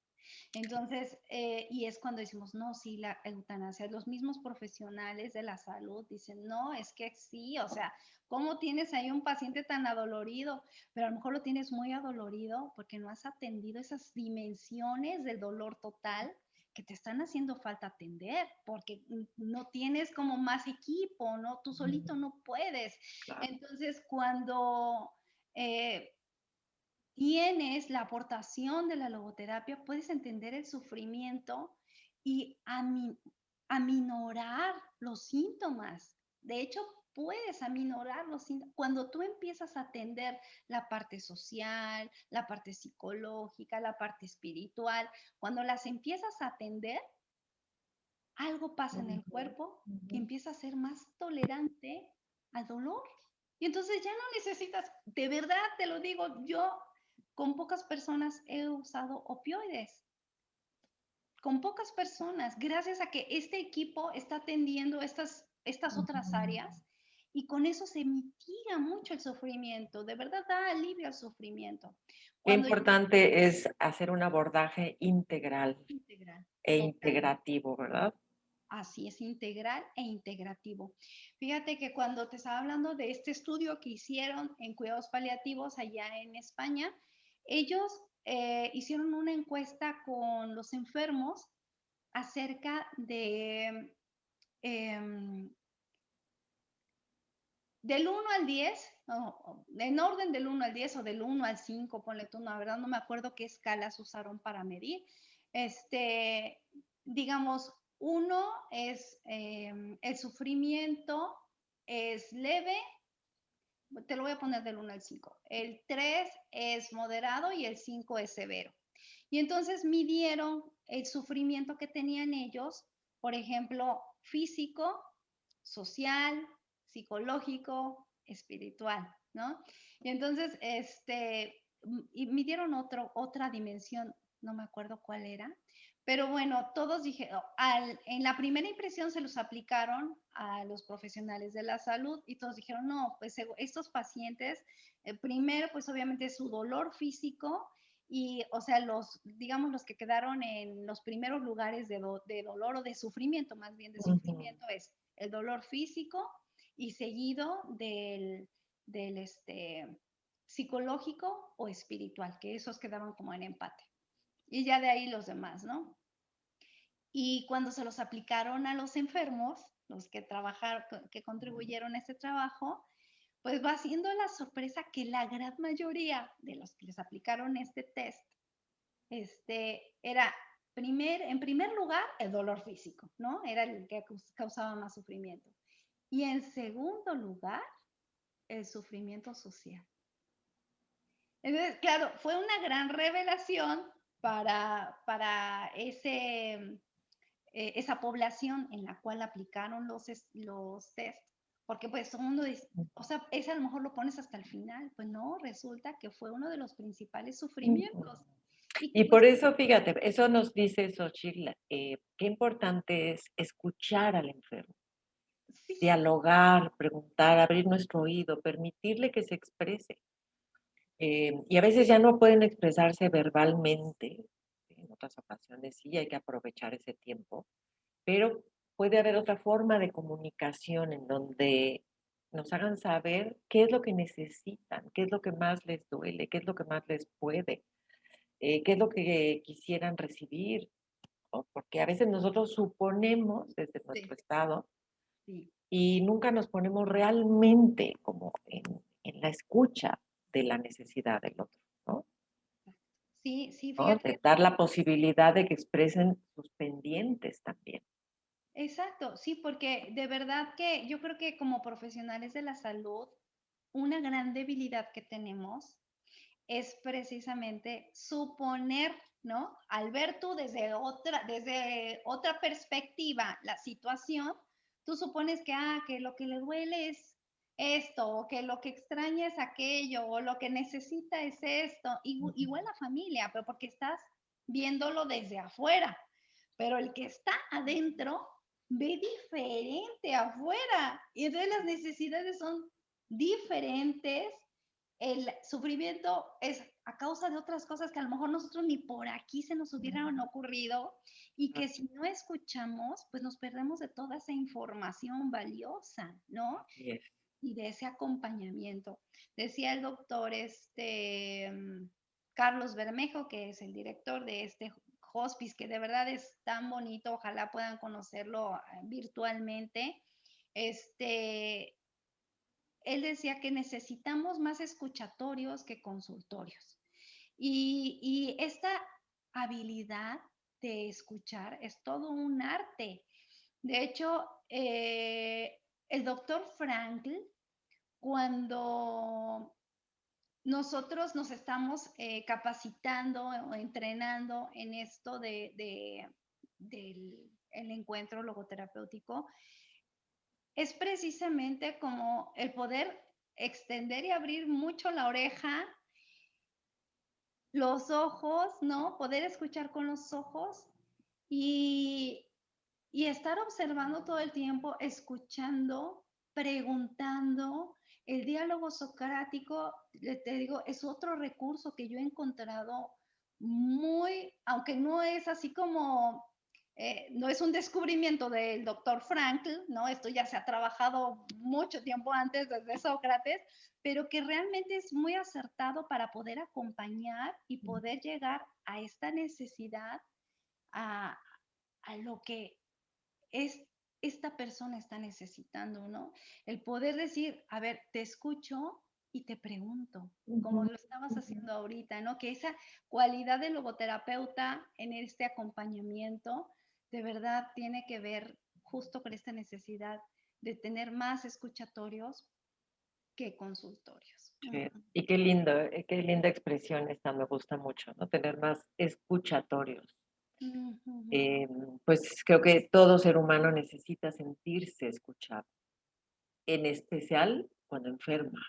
Entonces, y es cuando decimos, no, sí, la eutanasia, los mismos profesionales de la salud dicen, no, es que sí, o sea, ¿cómo tienes ahí un paciente tan adolorido? Pero a lo mejor lo tienes muy adolorido porque no has atendido esas dimensiones del dolor total que te están haciendo falta atender, porque no tienes como más equipo, ¿no? Tú solito
Mm,
no puedes.
claro.
Entonces, cuando eh, tienes la aportación de la logoterapia, puedes entender el sufrimiento y aminorar los síntomas. De hecho, puedes aminorar los síntomas. Cuando tú empiezas a atender la parte social, la parte psicológica, la parte espiritual, cuando las empiezas a atender, algo pasa en
Ujú,
el cuerpo que
ujú.
empieza a ser más tolerante al dolor. Y entonces ya no necesitas, de verdad te lo digo, yo con pocas personas he usado opioides, con pocas personas, gracias a que este equipo está atendiendo estas otras
Ujú.
áreas y con eso se mitiga mucho el sufrimiento, de verdad da alivio al sufrimiento.
Qué
Cuando yo
importante es hacer un abordaje integral
integral,
e
totalmente.
integrativo, ¿verdad?
Así es, integral e integrativo. Fíjate que cuando te estaba hablando de este estudio que hicieron en cuidados paliativos allá en España, ellos hicieron una encuesta con los enfermos acerca de em, del 1 al 10, en orden del 1 al 10 o del 1 al 5, ponle tú, la verdad no me acuerdo qué escalas usaron para medir. Este, digamos, 1 es el sufrimiento es leve, te lo voy a poner del 1 al 5. El 3 es moderado y el 5 es severo. Y entonces midieron el sufrimiento que tenían ellos, por ejemplo, físico, social, psicológico, espiritual, ¿no? Y entonces, y midieron otra dimensión, no me acuerdo cuál era, pero bueno, todos dijeron, en la primera impresión se los aplicaron a los profesionales de la salud y todos dijeron, no, pues estos pacientes, primero, pues obviamente su dolor físico y, o sea, digamos, los que quedaron en los primeros lugares de dolor o de sufrimiento, más bien de
Ujú.
sufrimiento, es el dolor físico y seguido del psicológico o espiritual, que esos quedaban como en empate. Y ya de ahí los demás, ¿no? Y cuando se los aplicaron a los enfermos, los que trabajaron, que contribuyeron a este trabajo, pues va siendo la sorpresa que la gran mayoría de los que les aplicaron este test, era en primer lugar el dolor físico, ¿no? Era el que causaba más sufrimiento. Y en segundo lugar, el sufrimiento social. Entonces, claro, fue una gran revelación para esa población en la cual aplicaron los test, porque pues todo el mundo dice, o sea, ese a lo mejor lo pones hasta el final, pues no, resulta que fue uno de los principales sufrimientos.
Y
Pues,
por eso, fíjate, eso nos dice Xochitl, qué importante es escuchar al enfermo,
sí,
dialogar, preguntar, abrir nuestro oído, permitirle que se exprese. Y a veces ya no pueden expresarse verbalmente, en otras ocasiones sí, hay que aprovechar ese tiempo, pero puede haber otra forma de comunicación en donde nos hagan saber qué es lo que necesitan, qué es lo que más les duele, qué es lo que más les puede, qué es lo que quisieran recibir, ¿no? Porque a veces nosotros suponemos desde
sí,
nuestro estado
sí.
y nunca nos ponemos realmente como en la escucha de la necesidad del otro, ¿no?
Sí, sí,
¿No?
fíjate
De
que
dar la posibilidad de que expresen sus pendientes también.
exacto, sí, porque de verdad que yo creo que como profesionales de la salud, una gran debilidad que tenemos es precisamente suponer, ¿no? Al ver tú desde otra perspectiva la situación, tú supones que lo que le duele es esto, o que lo que extraña es aquello, o lo que necesita es esto, igual la familia, pero porque estás viéndolo desde afuera, pero el que está adentro ve diferente afuera, y entonces las necesidades son diferentes, el sufrimiento es a causa de otras cosas que a lo mejor nosotros ni por aquí se nos hubieran ocurrido y que si no escuchamos, pues nos perdemos de toda esa información valiosa, ¿no?
Así es.
Y de ese acompañamiento. Decía el doctor Carlos Bermejo, que es el director de este hospice, que de verdad es tan bonito, ojalá puedan conocerlo virtualmente. Este, Él decía que necesitamos más escuchatorios que consultorios. Y esta habilidad de escuchar es todo un arte. De hecho, el doctor Frankl, cuando nosotros nos estamos capacitando o entrenando en esto del el encuentro logoterapéutico, es precisamente como el poder extender y abrir mucho la oreja, los ojos, ¿no? Poder escuchar con los ojos y, y estar observando todo el tiempo, escuchando, preguntando. El diálogo socrático, te digo, es otro recurso que yo he encontrado muy, aunque no es así como no es un descubrimiento del doctor Frankl, ¿no? Esto ya se ha trabajado mucho tiempo antes desde Sócrates, pero que realmente es muy acertado para poder acompañar y poder llegar a esta necesidad, a, a lo que es esta persona está necesitando, ¿no? El poder decir, a ver, te escucho y te pregunto, como
Ujú,
lo estabas
ujú.
haciendo ahorita, ¿no? Que esa cualidad del logoterapeuta en este acompañamiento de verdad tiene que ver justo con esta necesidad de tener más escuchatorios que consultorios.
Sí. Y qué linda expresión esta, me gusta mucho, ¿no? Tener más escuchatorios.
Ujú.
Pues creo que todo ser humano necesita sentirse escuchado, en especial cuando enferma.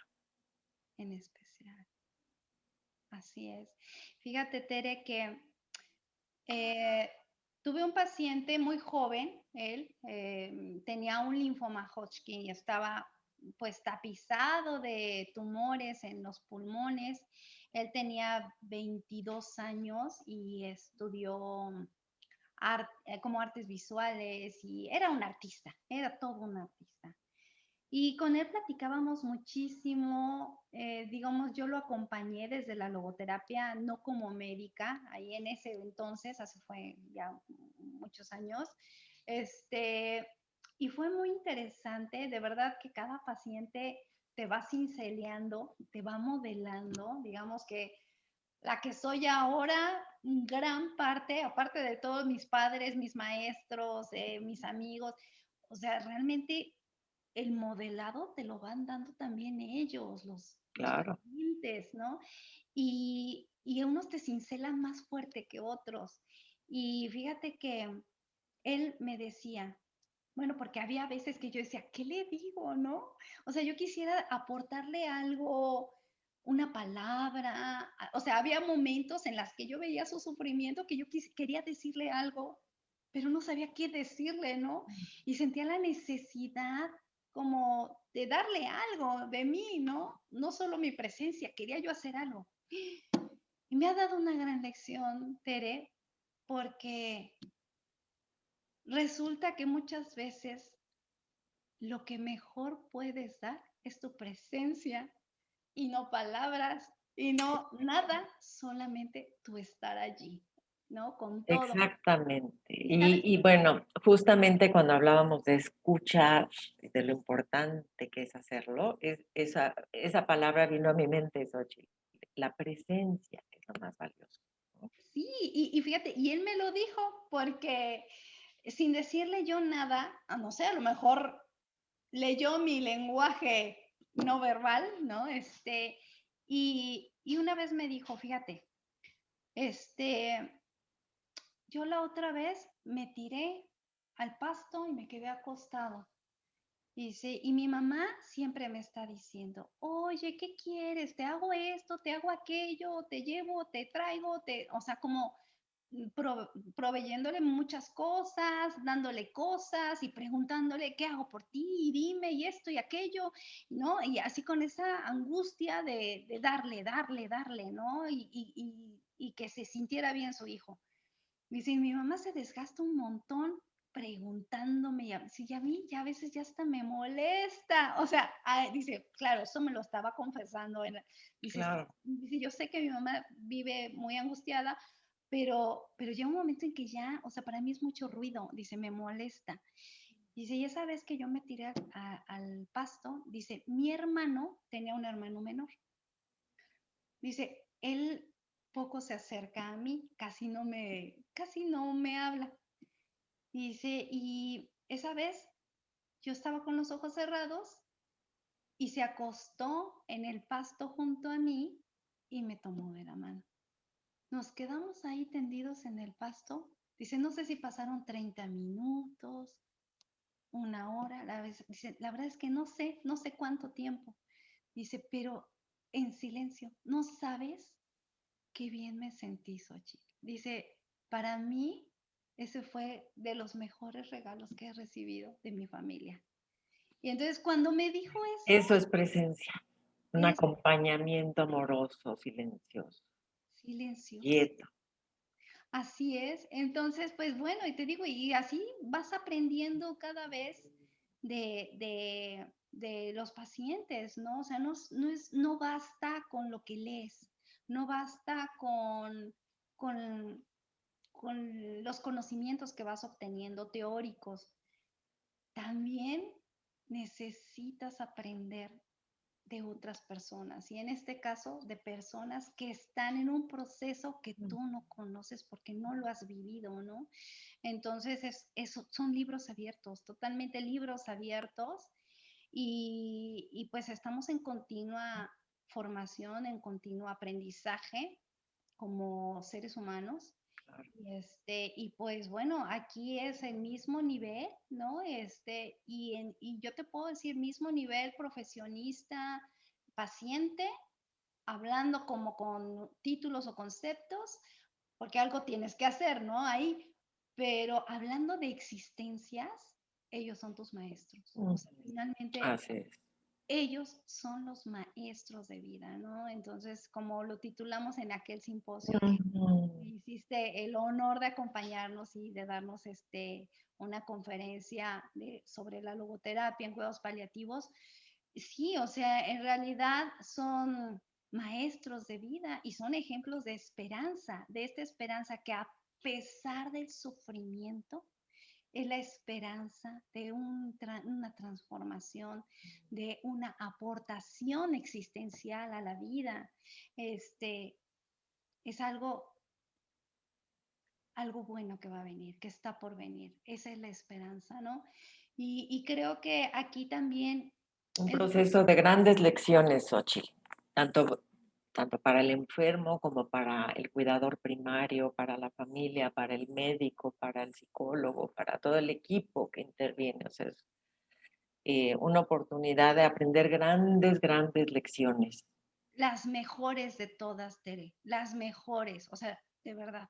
En especial, así es. Fíjate, Tere, que Eh, tuve un paciente muy joven, él tenía un linfoma Hodgkin y estaba pues tapizado de tumores en los pulmones. Él tenía 22 años y estudió como artes visuales y era un artista, era todo un artista. Y con él platicábamos muchísimo, digamos, yo lo acompañé desde la logoterapia, no como médica, ahí en ese entonces, hace fue ya muchos años, este, y fue muy interesante, de verdad que cada paciente te va cinceleando, te va modelando, digamos que la que soy ahora, gran parte, aparte de todos mis padres, mis maestros, mis amigos, o sea, realmente el modelado te lo van dando también ellos, los
Claro,
pacientes, ¿no? Y unos te cincelan más fuerte que otros. Y fíjate que él me decía, bueno, porque había veces que yo decía, ¿qué le digo, no? O sea, yo quisiera aportarle algo, una palabra, o sea, había momentos en las que yo veía su sufrimiento que yo quería decirle algo, pero no sabía qué decirle, ¿no? Y sentía la necesidad como de darle algo de mí, ¿no? No solo mi presencia, quería yo hacer algo. Y me ha dado una gran lección, Tere, porque resulta que muchas veces lo que mejor puedes dar es tu presencia y no palabras y no nada, solamente tu estar allí, ¿no? Con todo.
exactamente.
Y sabes,
Y bueno, justamente cuando hablábamos de escuchar, de lo importante que es hacerlo, esa palabra vino a mi mente, Xochitl, la presencia, que es lo más valioso, ¿no?
sí, y fíjate, y él me lo dijo porque sin decirle yo nada, no sé, a lo mejor leyó mi lenguaje no verbal, ¿no? Y una vez me dijo, fíjate, este, yo la otra vez me tiré al pasto y me quedé acostado. Dice, y mi mamá siempre me está diciendo, oye, ¿qué quieres? Te hago esto, te hago aquello, te llevo, te traigo, o sea, como proveyéndole muchas cosas, dándole cosas y preguntándole, ¿qué hago por ti? Y dime, y esto y aquello, ¿no? Y así con esa angustia de darle, darle, darle, ¿no? Y que se sintiera bien su hijo. Dice, mi mamá se desgasta un montón preguntándome, y a mí ya a veces ya hasta me molesta. O sea, dice, claro, eso me lo estaba confesando. Dice,
Claro,
dice, yo sé que mi mamá vive muy angustiada, pero llega un momento en que ya, o sea, para mí es mucho ruido. Dice, me molesta. Dice, y esa vez que yo me tiré al pasto, dice, mi hermano tenía un hermano menor. Dice, él poco se acerca a mí, casi no me habla. Dice, y esa vez yo estaba con los ojos cerrados y se acostó en el pasto junto a mí y me tomó de la mano. Nos quedamos ahí tendidos en el pasto. Dice, no sé si pasaron 30 minutos, una hora. Dice, la verdad es que no sé cuánto tiempo. Dice, pero en silencio, no sabes qué bien me sentí, Xochitl. Dice, para mí, ese fue de los mejores regalos que he recibido de mi familia. Y entonces cuando me dijo eso,
eso es presencia, un
es
acompañamiento amoroso, silencioso,
silencioso.
quieto.
Así es. Entonces, pues bueno, y te digo, y así vas aprendiendo cada vez de los pacientes, ¿no? O sea, no basta con lo que lees, no basta con, con los conocimientos que vas obteniendo teóricos. También necesitas aprender de otras personas y en este caso de personas que están en un proceso que tú no conoces porque no lo has vivido, ¿no? Entonces, son libros abiertos, totalmente libros abiertos y pues estamos en continua formación, en continuo aprendizaje como seres humanos. Y pues bueno, aquí es el mismo nivel, ¿no? Y yo te puedo decir mismo nivel profesionista, paciente, hablando como con títulos o conceptos, porque algo tienes que hacer, ¿no? Ahí, pero hablando de existencias, ellos son tus maestros. O sea,
Ujú,
finalmente
así es.
ellos son los maestros de vida, ¿no? Entonces, como lo titulamos en aquel simposio,
Ujú.
hiciste el honor de acompañarnos y de darnos una conferencia sobre la logoterapia en cuidados paliativos. Sí, o sea, en realidad son maestros de vida y son ejemplos de esperanza, de esta esperanza que a pesar del sufrimiento, es la esperanza de una transformación, de una aportación existencial a la vida. Es algo bueno que va a venir, que está por venir. Esa es la esperanza, ¿no? Y creo que aquí también
Un
es
proceso de grandes lecciones, Xochitl, tanto para el enfermo como para el cuidador primario, para la familia, para el médico, para el psicólogo, para todo el equipo que interviene. O sea, es una oportunidad de aprender grandes, grandes lecciones.
las mejores de todas, Tere, las mejores, o sea, de verdad.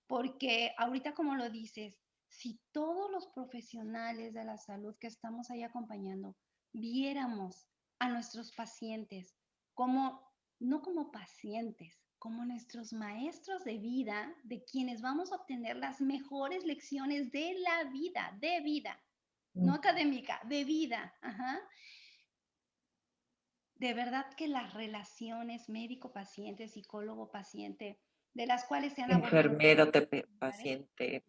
Porque ahorita como lo dices, si todos los profesionales de la salud que estamos ahí acompañando viéramos a nuestros pacientes como, no como pacientes, como nuestros maestros de vida, de quienes vamos a obtener las mejores lecciones de vida, no académica, de vida. Ajá. De verdad que las relaciones médico-paciente, psicólogo-paciente, de las cuales se han abordado
Enfermero,
lugares,
paciente,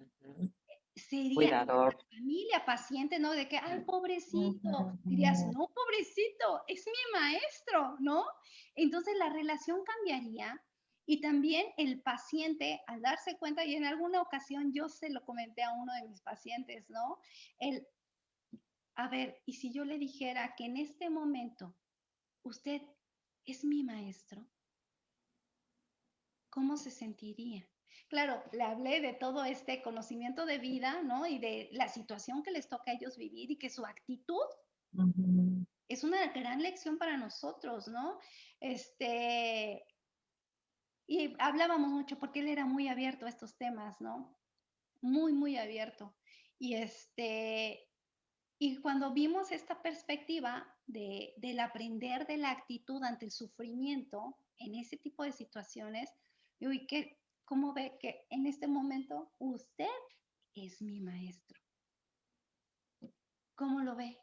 sería
cuidador.
familia, paciente, ¿no? De que, ay, pobrecito, dirías,
Ujú.
no, pobrecito, es mi maestro, ¿no? Entonces la relación cambiaría y también el paciente, al darse cuenta, y en alguna ocasión yo se lo comenté a uno de mis pacientes, ¿no? El, a ver, y si yo le dijera que en este momento usted es mi maestro, ¿cómo se sentiría? Claro, le hablé de todo este conocimiento de vida, ¿no? Y de la situación que les toca a ellos vivir y que su actitud
Ujú.
es una gran lección para nosotros, ¿no? Este, y hablábamos mucho porque él era muy abierto a estos temas, ¿no? Muy, muy abierto. Y y cuando vimos esta perspectiva del aprender de la actitud ante el sufrimiento en ese tipo de situaciones, digo, ¿y cómo ve que en este momento usted es mi maestro? ¿Cómo lo ve?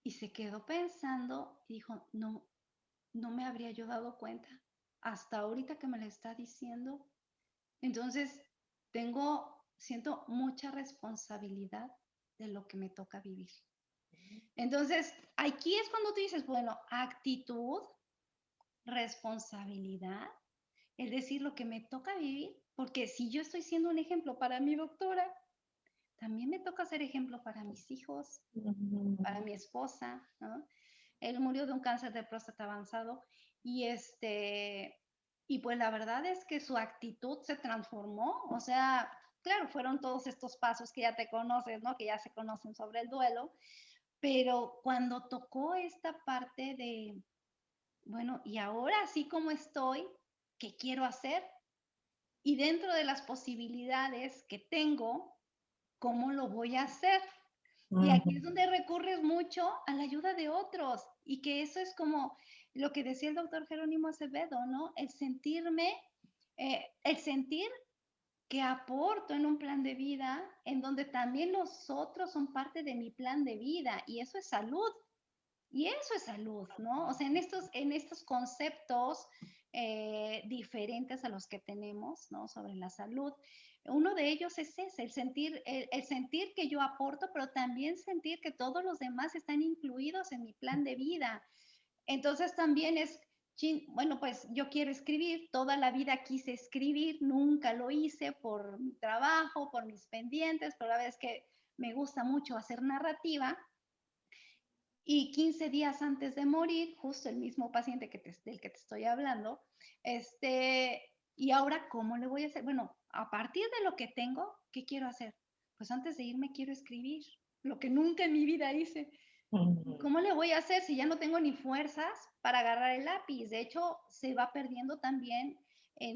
Y se quedó pensando y dijo, no, no me habría yo dado cuenta hasta ahorita que me lo está diciendo. Entonces, siento mucha responsabilidad de lo que me toca vivir. Entonces, aquí es cuando tú dices, bueno, actitud, responsabilidad, es decir, lo que me toca vivir, porque si yo estoy siendo un ejemplo para mi doctora, también me toca ser ejemplo para mis hijos, para mi esposa, ¿no? Él murió de un cáncer de próstata avanzado y y pues la verdad es que su actitud se transformó, o sea, claro, fueron todos estos pasos que ya te conoces, ¿no? Que ya se conocen sobre el duelo, pero cuando tocó esta parte de, bueno, y ahora así como estoy, ¿qué quiero hacer? Y dentro de las posibilidades que tengo, ¿cómo lo voy a hacer? Y aquí es
Ujú.
donde recurres mucho a la ayuda de otros y que eso es como lo que decía el doctor Jerónimo Acevedo, ¿no? El sentir que aporto en un plan de vida en donde también los otros son parte de mi plan de vida y eso es salud. Y eso es salud, ¿no? O sea, en estos conceptos diferentes a los que tenemos, ¿no? Sobre la salud, uno de ellos es ese, el sentir que yo aporto, pero también sentir que todos los demás están incluidos en mi plan de vida. Entonces también bueno, pues yo quiero escribir, toda la vida quise escribir, nunca lo hice por mi trabajo, por mis pendientes, pero la verdad es que me gusta mucho hacer narrativa. Y 15 días antes de morir, justo el mismo paciente del que te estoy hablando, y ahora, ¿cómo le voy a hacer? Bueno, a partir de lo que tengo, ¿qué quiero hacer? Pues antes de irme quiero escribir, lo que nunca en mi vida hice.
Ujú.
¿Cómo le voy a hacer si ya no tengo ni fuerzas para agarrar el lápiz? De hecho, se va perdiendo también,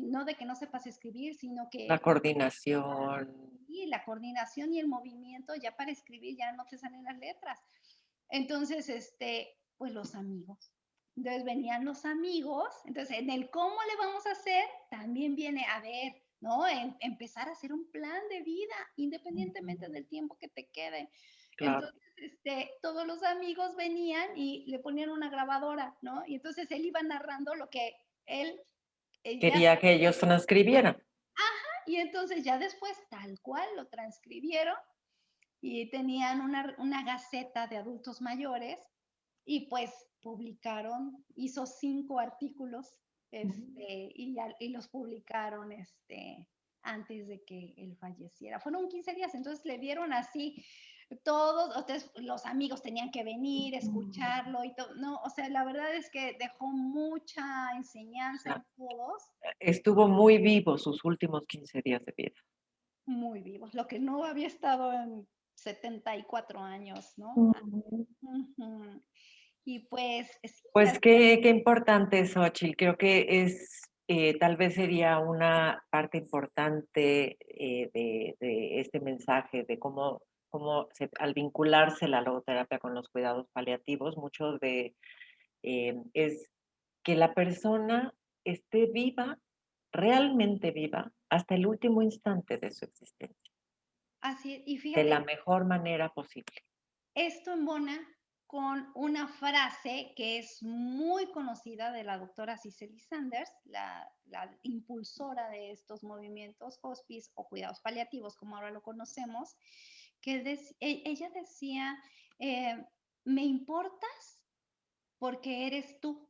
no de que no sepas escribir, sino
La
que
coordinación.
y la coordinación y el movimiento, ya para escribir ya no te salen las letras. Entonces, pues los amigos. Entonces venían los amigos, entonces en el cómo le vamos a hacer, también viene, a ver, ¿no? Empezar a hacer un plan de vida independientemente del tiempo que te quede.
Claro.
Entonces, todos los amigos venían y le ponían una grabadora, ¿no? Y entonces él iba narrando lo que él ya,
Quería que ellos transcribieran.
y entonces ya después tal cual lo transcribieron y tenían una gaceta de adultos mayores y pues publicaron, hizo 5 artículos y los publicaron antes de que él falleciera. Fueron 15 días, entonces le dieron así todos, entonces los amigos tenían que venir, escucharlo y todo, no, o sea, la verdad es que dejó mucha
O
enseñanza
sea,
en todos,
estuvo muy vivo sus últimos 15 días de vida.
muy vivos, lo que no había estado en 74 años, ¿no?
Ujú.
Ujú. Y pues sí,
Pues qué importante, Xochitl. Creo que tal vez sería una parte importante de este mensaje, de al vincularse la logoterapia con los cuidados paliativos, es que la persona esté viva, realmente viva, hasta el último instante de su existencia,
así, y
de la
fíjate,
mejor manera posible.
esto embona con una frase que es muy conocida de la doctora Cicely Sanders, la impulsora de estos movimientos hospice o cuidados paliativos, como ahora lo conocemos, que ella decía, eh, me importas porque eres tú.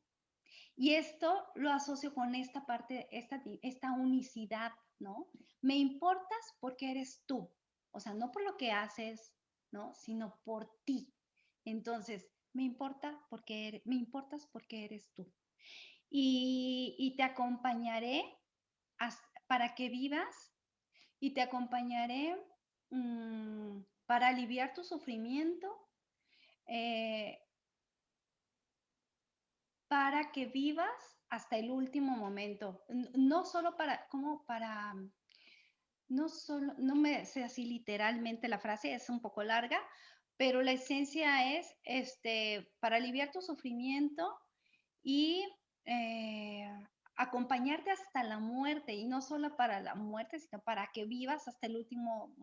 Y esto lo asocio con esta parte, esta unicidad, ¿no? Me importas porque eres tú, o sea, no por lo que haces, ¿no? Sino por ti. Entonces, me importas porque eres tú. Y te acompañaré para que vivas y te acompañaré para aliviar tu sufrimiento, eh, para que vivas hasta el último momento. No solo como para, no solo, no me sé así literalmente la frase, es un poco larga, pero la esencia es, para aliviar tu sufrimiento y eh, acompañarte hasta la muerte, y no solo para la muerte, sino para que vivas hasta el último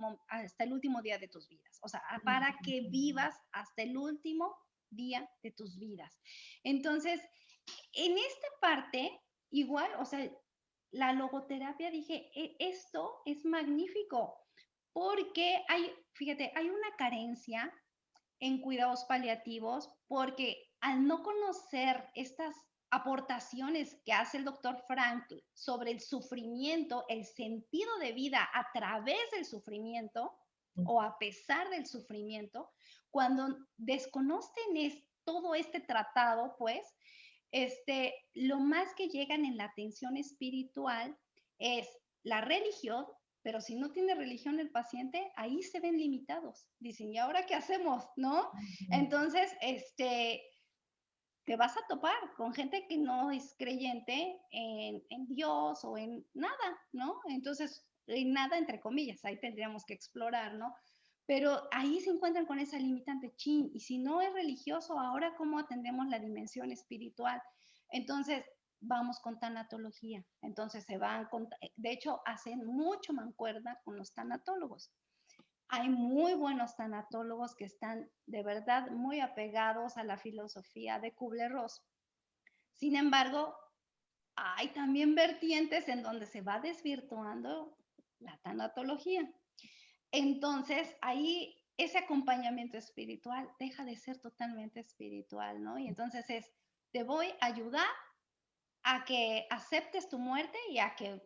día de tus vidas. O sea, para que vivas hasta el último día de tus vidas. Entonces, en esta parte, igual, o sea, la logoterapia, dije, esto es magnífico, porque fíjate, hay una carencia en cuidados paliativos, porque al no conocer estas aportaciones que hace el doctor Frankl sobre el sufrimiento, el sentido de vida a través del sufrimiento o a pesar del sufrimiento, cuando desconocen todo este tratado, pues, lo más que llegan en la atención espiritual es la religión, pero si no tiene religión el paciente, ahí se ven limitados. Dicen, ¿y ahora qué hacemos? ¿No? Entonces, te vas a topar con gente que no es creyente en Dios o en nada, ¿no? Entonces, en nada entre comillas, ahí tendríamos que explorar, ¿no? Pero ahí se encuentran con esa limitante, chin, y si no es religioso, ahora cómo atendemos la dimensión espiritual. Entonces, vamos con tanatología. Entonces de hecho, hacen mucho mancuerda con los tanatólogos. Hay muy buenos tanatólogos que están de verdad muy apegados a la filosofía de Kubler-Ross. Sin embargo, hay también vertientes en donde se va desvirtuando la tanatología. Entonces, ahí ese acompañamiento espiritual deja de ser totalmente espiritual, ¿no? Y entonces te voy a ayudar a que aceptes tu muerte y a que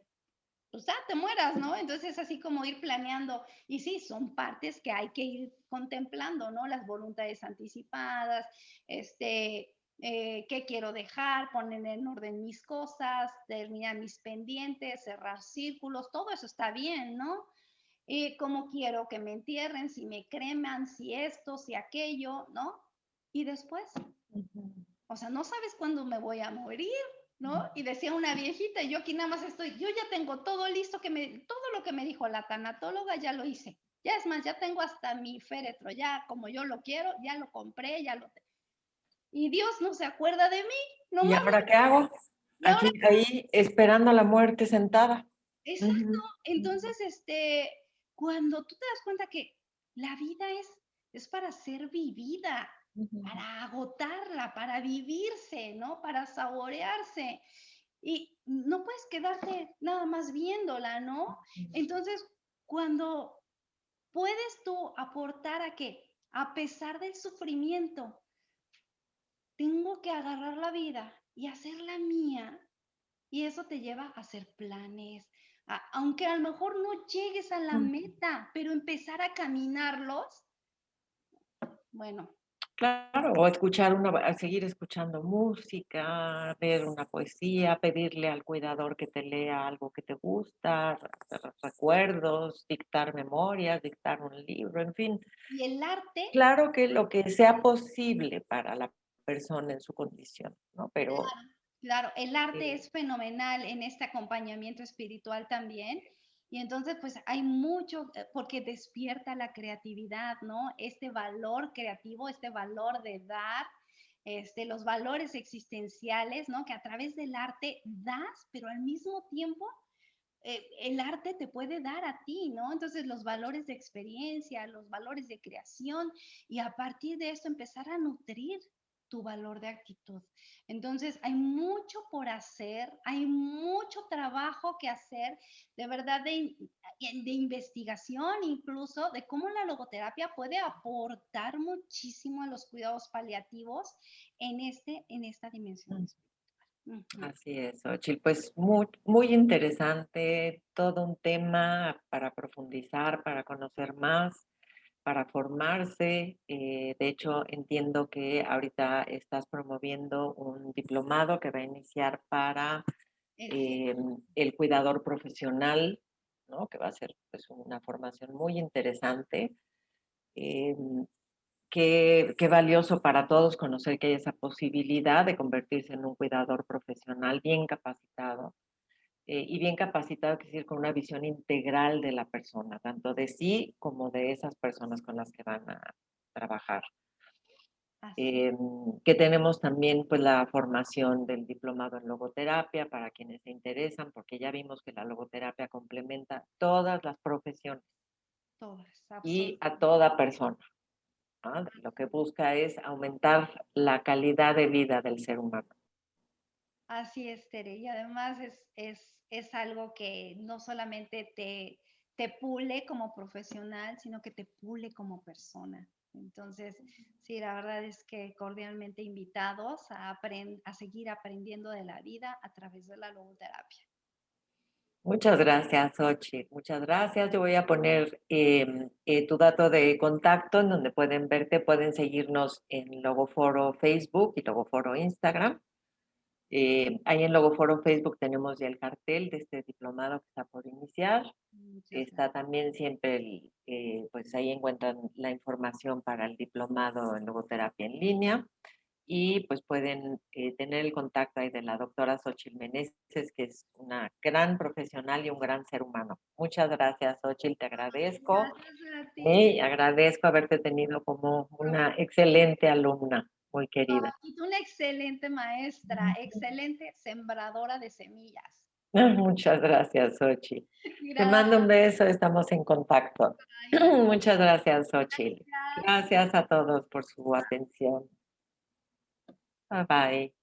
pues ya te mueras, ¿no? Entonces es así como ir planeando. Y sí, son partes que hay que ir contemplando, ¿no? Las voluntades anticipadas, qué quiero dejar, poner en orden mis cosas, terminar mis pendientes, cerrar círculos, todo eso está bien, ¿no? Cómo quiero que me entierren, si me creman, si esto, si aquello, ¿no? Y después, o sea, no sabes cuándo me voy a morir, ¿no? Y decía una viejita, y yo aquí nada más yo ya tengo todo listo, todo lo que me dijo la tanatóloga ya lo hice. Ya es más, ya tengo hasta mi féretro, ya como yo lo quiero, ya lo compré, y Dios no se acuerda de mí,
¿Y
nomás,
ahora qué hago?
y ahora
Ahí esperando a la muerte sentada.
exacto.
Ujú, ujú,
Entonces, cuando tú te das cuenta que la vida es para ser vivida,
ujú,
para agotarla, para vivirse, ¿no? Para saborearse. Y no puedes quedarte nada más viéndola, ¿no?
ujú,
Entonces, cuando puedes tú aportar a que, a pesar del sufrimiento, tengo que agarrar la vida y hacerla mía, y eso te lleva a hacer planes, aunque a lo mejor no llegues a la
ujú.
meta, pero empezar a caminarlos, bueno,
Claro, o escuchar seguir escuchando música, ver una poesía, pedirle al cuidador que te lea algo que te gusta, recuerdos, dictar memorias, dictar un libro, en fin.
y el arte,
Claro que lo que sea posible para la persona en su condición, ¿no? Pero,
claro, el arte
eh,
es fenomenal en este acompañamiento espiritual también. Y entonces, pues hay mucho, porque despierta la creatividad, ¿no? Este valor creativo, este valor de dar, los valores existenciales, ¿no? Que a través del arte das, pero al mismo tiempo el arte te puede dar a ti, ¿no? Entonces los valores de experiencia, los valores de creación y a partir de esto empezar a nutrir tu valor de actitud. Entonces hay mucho por hacer, hay mucho trabajo que hacer, de verdad, de investigación incluso, de cómo la logoterapia puede aportar muchísimo a los cuidados paliativos en esta dimensión
mm,
espiritual. Ujú.
así es, Xochitl. Pues muy, muy interesante, todo un tema para profundizar, para conocer más, para formarse. De hecho, entiendo que ahorita estás promoviendo un diplomado que va a iniciar para
Eh,
el cuidador profesional, ¿no? Que va a ser pues, una formación muy interesante. Eh, qué valioso para todos conocer que hay esa posibilidad de convertirse en un cuidador profesional bien capacitado. Y bien capacitado, quiere decir, con una visión integral de la persona, tanto de sí como de esas personas con las que van a trabajar.
Así es.
Que tenemos también pues la formación del diplomado en logoterapia para quienes se interesan, porque ya vimos que la logoterapia complementa todas las profesiones
Todas,
y a
absolutamente.
toda persona, ¿no? Lo que busca es aumentar la calidad de vida del ser humano.
Así es, Tere. Y además es algo que no solamente te pule como profesional, sino que te pule como persona. Entonces, sí, la verdad es que cordialmente invitados a seguir aprendiendo de la vida a través de la logoterapia.
Muchas gracias, Ochi. Muchas gracias. Yo voy a poner tu dato de contacto en donde pueden verte, pueden seguirnos en Logoforo Facebook y Logoforo Instagram. Ahí en Logoforo Facebook tenemos ya el cartel de este diplomado que está por iniciar.
Muchas
Está
gracias.
también siempre, pues ahí encuentran la información para el diplomado en logoterapia en línea y pues pueden tener el contacto ahí de la doctora Xochitl Meneses, que es una gran profesional y un gran ser humano. Muchas gracias, Xochitl, te agradezco
Gracias a ti,
y agradezco haberte tenido como una excelente alumna, muy querida.
y tú una excelente maestra, excelente sembradora de semillas.
Muchas gracias, Xochitl. Te mando un
Gracias.
beso, estamos en contacto. Muchas gracias, Xochitl.
Gracias.
Gracias a todos por su atención. Bye bye.